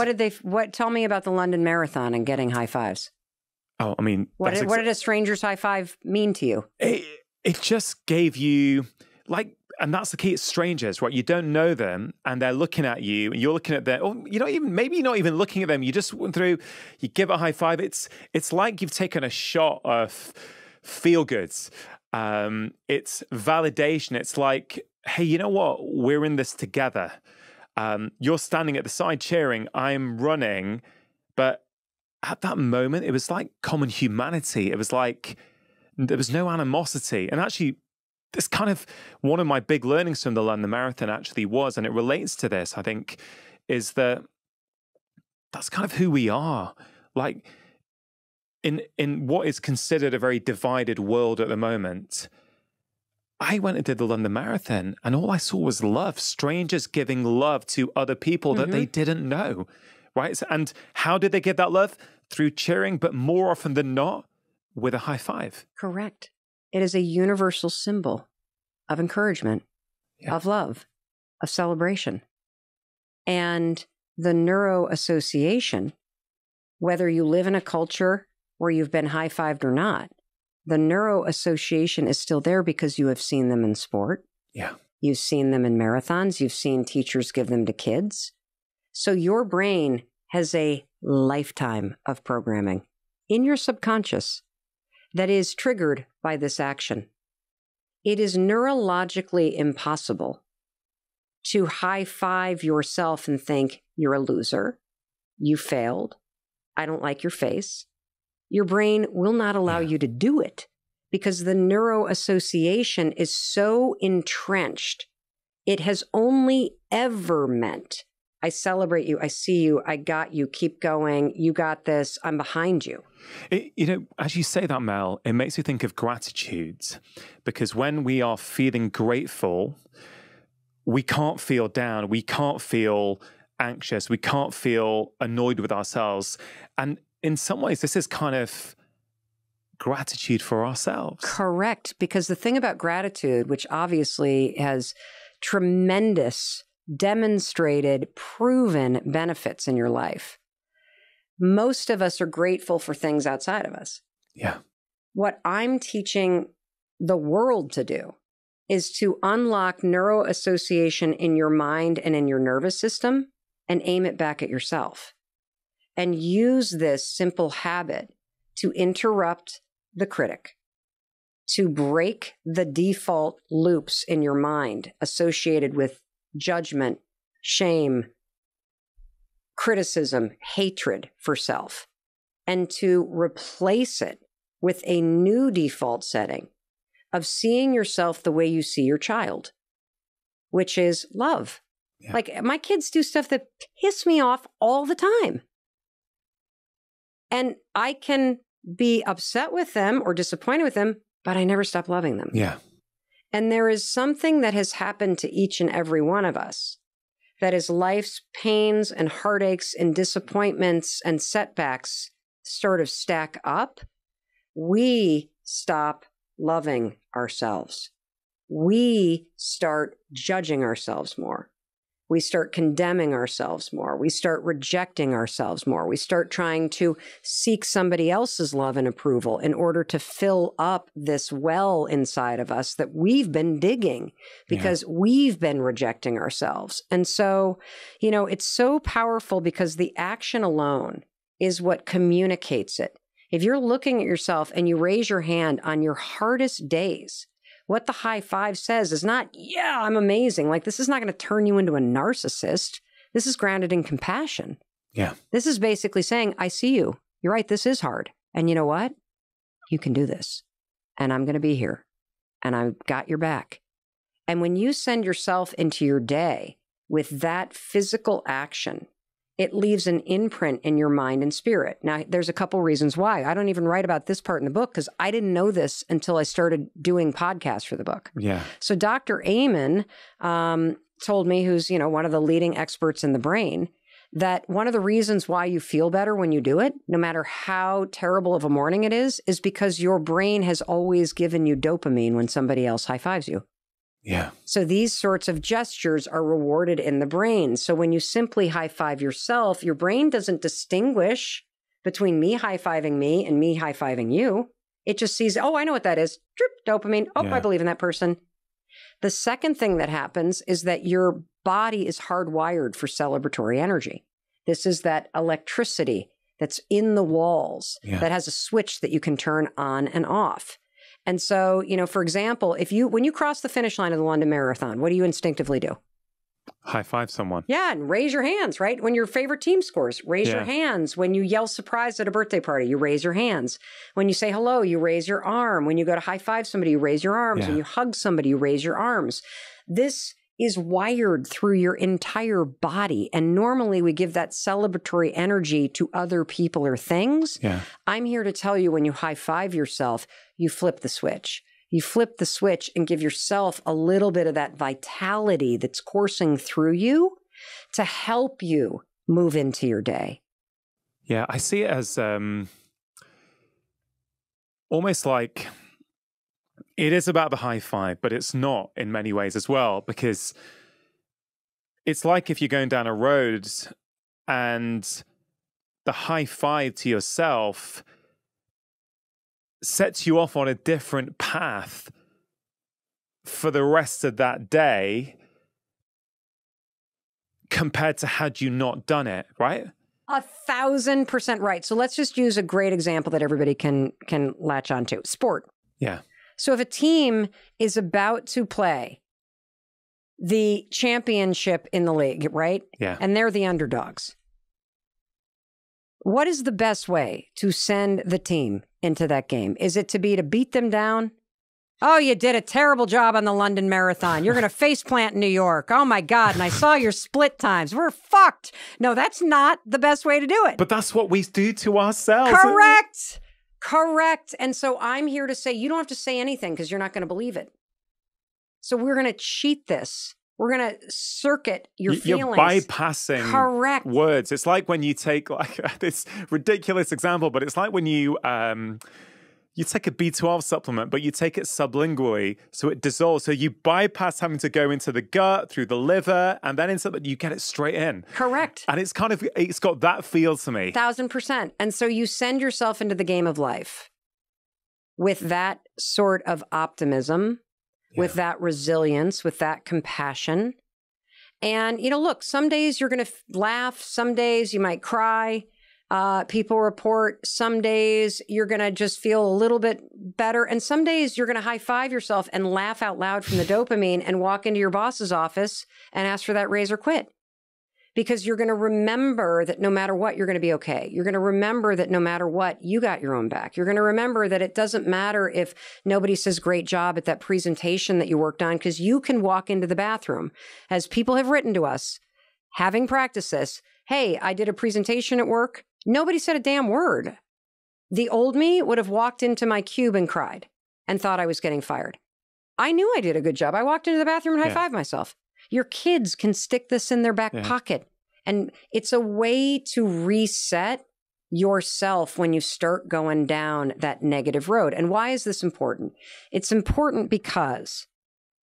Tell me about the London Marathon and getting high fives. Oh, I mean, what did a stranger's high five mean to you? It just gave you, like, and that's the key, it's strangers, right? You don't know them and they're looking at you and you're looking at them, or maybe you're not even looking at them. You just went through, you give a high five. It's like you've taken a shot of feel goods. It's validation. It's like, hey, you know what? We're in this together. You're standing at the side cheering, I'm running. But at that moment, it was like common humanity. It was like, there was no animosity. And actually, this kind of one of my big learnings from the London Marathon actually was, and it relates to this, I think, is that that's kind of who we are. Like in what is considered a very divided world at the moment, I went and did the London Marathon and all I saw was love, strangers giving love to other people that they didn't know, right? And how did they give that love? Through cheering, but more often than not, with a high five. Correct. It is a universal symbol of encouragement, of love, of celebration. And the neuroassociation, whether you live in a culture where you've been high-fived or not, the neuroassociation is still there because you have seen them in sport. Yeah. You've seen them in marathons. You've seen teachers give them to kids. So your brain has a lifetime of programming in your subconscious that is triggered by this action. It is neurologically impossible to high five yourself and think you're a loser, you failed, I don't like your face. Your brain will not allow you to do it because the neuroassociation is so entrenched. It has only ever meant, I celebrate you, I see you, I got you, keep going, you got this, I'm behind you. As you say that, Mel, it makes me think of gratitude, because when we are feeling grateful, we can't feel down, we can't feel anxious, we can't feel annoyed with ourselves. And in some ways, this is kind of gratitude for ourselves. Correct. Because the thing about gratitude, which obviously has tremendous, demonstrated, proven benefits in your life, most of us are grateful for things outside of us. Yeah. What I'm teaching the world to do is to unlock neuroassociation in your mind and in your nervous system and aim it back at yourself. And use this simple habit to interrupt the critic, to break the default loops in your mind associated with judgment, shame, criticism, hatred for self, and to replace it with a new default setting of seeing yourself the way you see your child, which is love. Yeah. Like, my kids do stuff that piss me off all the time. And I can be upset with them or disappointed with them, but I never stop loving them. Yeah. And there is something that has happened to each and every one of us that as life's pains and heartaches and disappointments and setbacks sort of stack up, we stop loving ourselves. We start judging ourselves more. We start condemning ourselves more. We start rejecting ourselves more. We start trying to seek somebody else's love and approval in order to fill up this well inside of us that we've been digging because we've been rejecting ourselves. And so, you know, it's so powerful because the action alone is what communicates it. If you're looking at yourself and you raise your hand on your hardest days, what the high five says is not, yeah, I'm amazing. Like, this is not going to turn you into a narcissist. This is grounded in compassion. Yeah. This is basically saying, I see you. You're right. This is hard. And you know what? You can do this. And I'm going to be here. And I've got your back. And when you send yourself into your day with that physical action, it leaves an imprint in your mind and spirit. Now, there's a couple reasons why. I don't even write about this part in the book because I didn't know this until I started doing podcasts for the book. Yeah. So Dr. Amen told me, who's, you know, one of the leading experts in the brain, that one of the reasons why you feel better when you do it, no matter how terrible of a morning it is because your brain has always given you dopamine when somebody else high fives you. Yeah. So these sorts of gestures are rewarded in the brain. So when you simply high five yourself, your brain doesn't distinguish between me high fiving me and me high fiving you. It just sees, oh, I know what that is. Drip, dopamine. Oh, I believe in that person. The second thing that happens is that your body is hardwired for celebratory energy. This is that electricity that's in the walls that has a switch that you can turn on and off. And so, you know, for example, when you cross the finish line of the London Marathon, what do you instinctively do? High five someone. Yeah, and raise your hands, right? When your favorite team scores, raise your hands. When you yell surprise at a birthday party, you raise your hands. When you say hello, you raise your arm. When you go to high five somebody, you raise your arms. When you hug somebody, you raise your arms. This is wired through your entire body. And normally we give that celebratory energy to other people or things. Yeah. I'm here to tell you, when you high five yourself, you flip the switch. You flip the switch and give yourself a little bit of that vitality that's coursing through you to help you move into your day. Yeah, I see it as almost like it is about the high five, but it's not in many ways as well, because it's like if you're going down a road and the high five to yourself sets you off on a different path for the rest of that day compared to had you not done it, right? 1,000% right. So let's just use a great example that everybody can latch onto. Sport. Yeah. So if a team is about to play the championship in the league, right? Yeah. And they're the underdogs. What is the best way to send the team into that game? Is it to beat them down? Oh, you did a terrible job on the London Marathon. You're going to face plant in New York. Oh my God. And I saw your split times. We're fucked. No, that's not the best way to do it. But that's what we do to ourselves. Correct. Correct. And so I'm here to say, you don't have to say anything because you're not going to believe it. So we're going to cheat this. We're going to circuit your feelings. You're bypassing Correct. words. It's like when you take like this ridiculous example, but it's like when you take a B12 supplement, but you take it sublingually, so it dissolves. So you bypass having to go into the gut, through the liver, and then you get it straight in. Correct. And it's got that feel to me. 1,000%. And so you send yourself into the game of life with that sort of optimism, with that resilience, with that compassion. And, you know, look, some days you're going to laugh. Some days you might cry. People report some days you're going to just feel a little bit better. And some days you're going to high five yourself and laugh out loud from the dopamine and walk into your boss's office and ask for that raise or quit. Because you're going to remember that no matter what, you're going to be okay. You're going to remember that no matter what, you got your own back. You're going to remember that it doesn't matter if nobody says great job at that presentation that you worked on, because you can walk into the bathroom, as people have written to us, having practiced this. Hey, I did a presentation at work. Nobody said a damn word. The old me would have walked into my cube and cried and thought I was getting fired. I knew I did a good job. I walked into the bathroom and high-fived myself. Your kids can stick this in their back pocket. And it's a way to reset yourself when you start going down that negative road. And why is this important? It's important because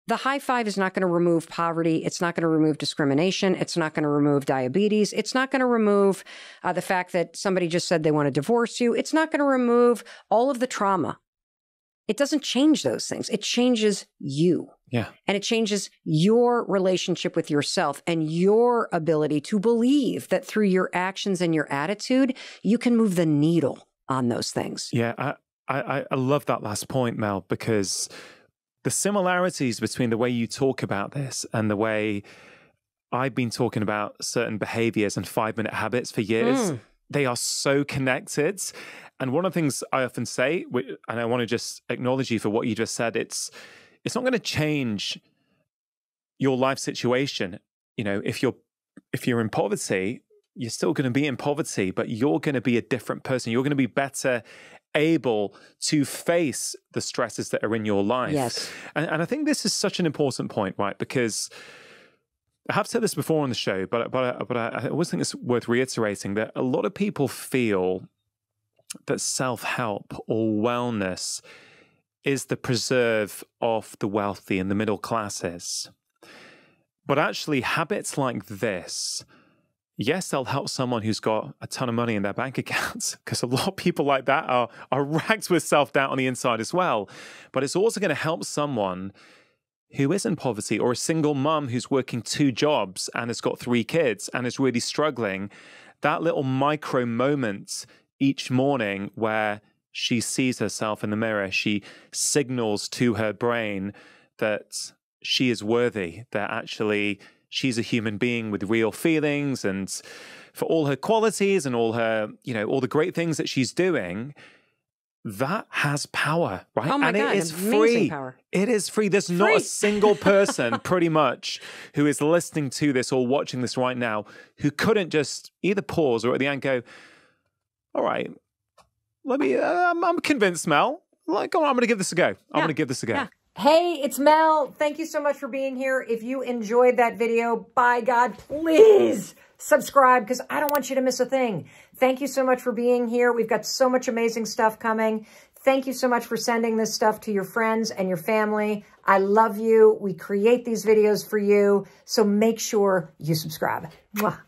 the high five is not going to remove poverty. It's not going to remove discrimination. It's not going to remove diabetes. It's not going to remove the fact that somebody just said they want to divorce you. It's not going to remove all of the trauma. It doesn't change those things. It changes you. Yeah. And it changes your relationship with yourself and your ability to believe that through your actions and your attitude, you can move the needle on those things. Yeah, I love that last point, Mel, because the similarities between the way you talk about this and the way I've been talking about certain behaviors and 5-minute habits for years, they are so connected. And one of the things I often say, and I want to just acknowledge you for what you just said, it's not going to change your life situation. You know, if you're in poverty, you're still going to be in poverty, but you're going to be a different person. You're going to be better able to face the stresses that are in your life. Yes. And I think this is such an important point, right? Because I have said this before on the show, but I always think it's worth reiterating that a lot of people feel that self-help or wellness is the preserve of the wealthy and the middle classes. But actually, habits like this, yes, they'll help someone who's got a ton of money in their bank accounts, because a lot of people like that are racked with self-doubt on the inside as well. But it's also going to help someone who is in poverty, or a single mum who's working 2 jobs and has got 3 kids and is really struggling. That little micro moment each morning where she sees herself in the mirror, she signals to her brain that she is worthy, that actually she's a human being with real feelings, and for all her qualities and all her, you know, all the great things that she's doing, that has power, right? Oh my God, it is amazing free. power. It is free. There's not a single person pretty much who is listening to this or watching this right now who couldn't just either pause or at the end go, all right, I'm convinced, Mel. Like, I'm going to give this a go. I'm going to give this a go. Yeah. Hey, it's Mel. Thank you so much for being here. If you enjoyed that video, by God, please subscribe, because I don't want you to miss a thing. Thank you so much for being here. We've got so much amazing stuff coming. Thank you so much for sending this stuff to your friends and your family. I love you. We create these videos for you, so make sure you subscribe. Mwah.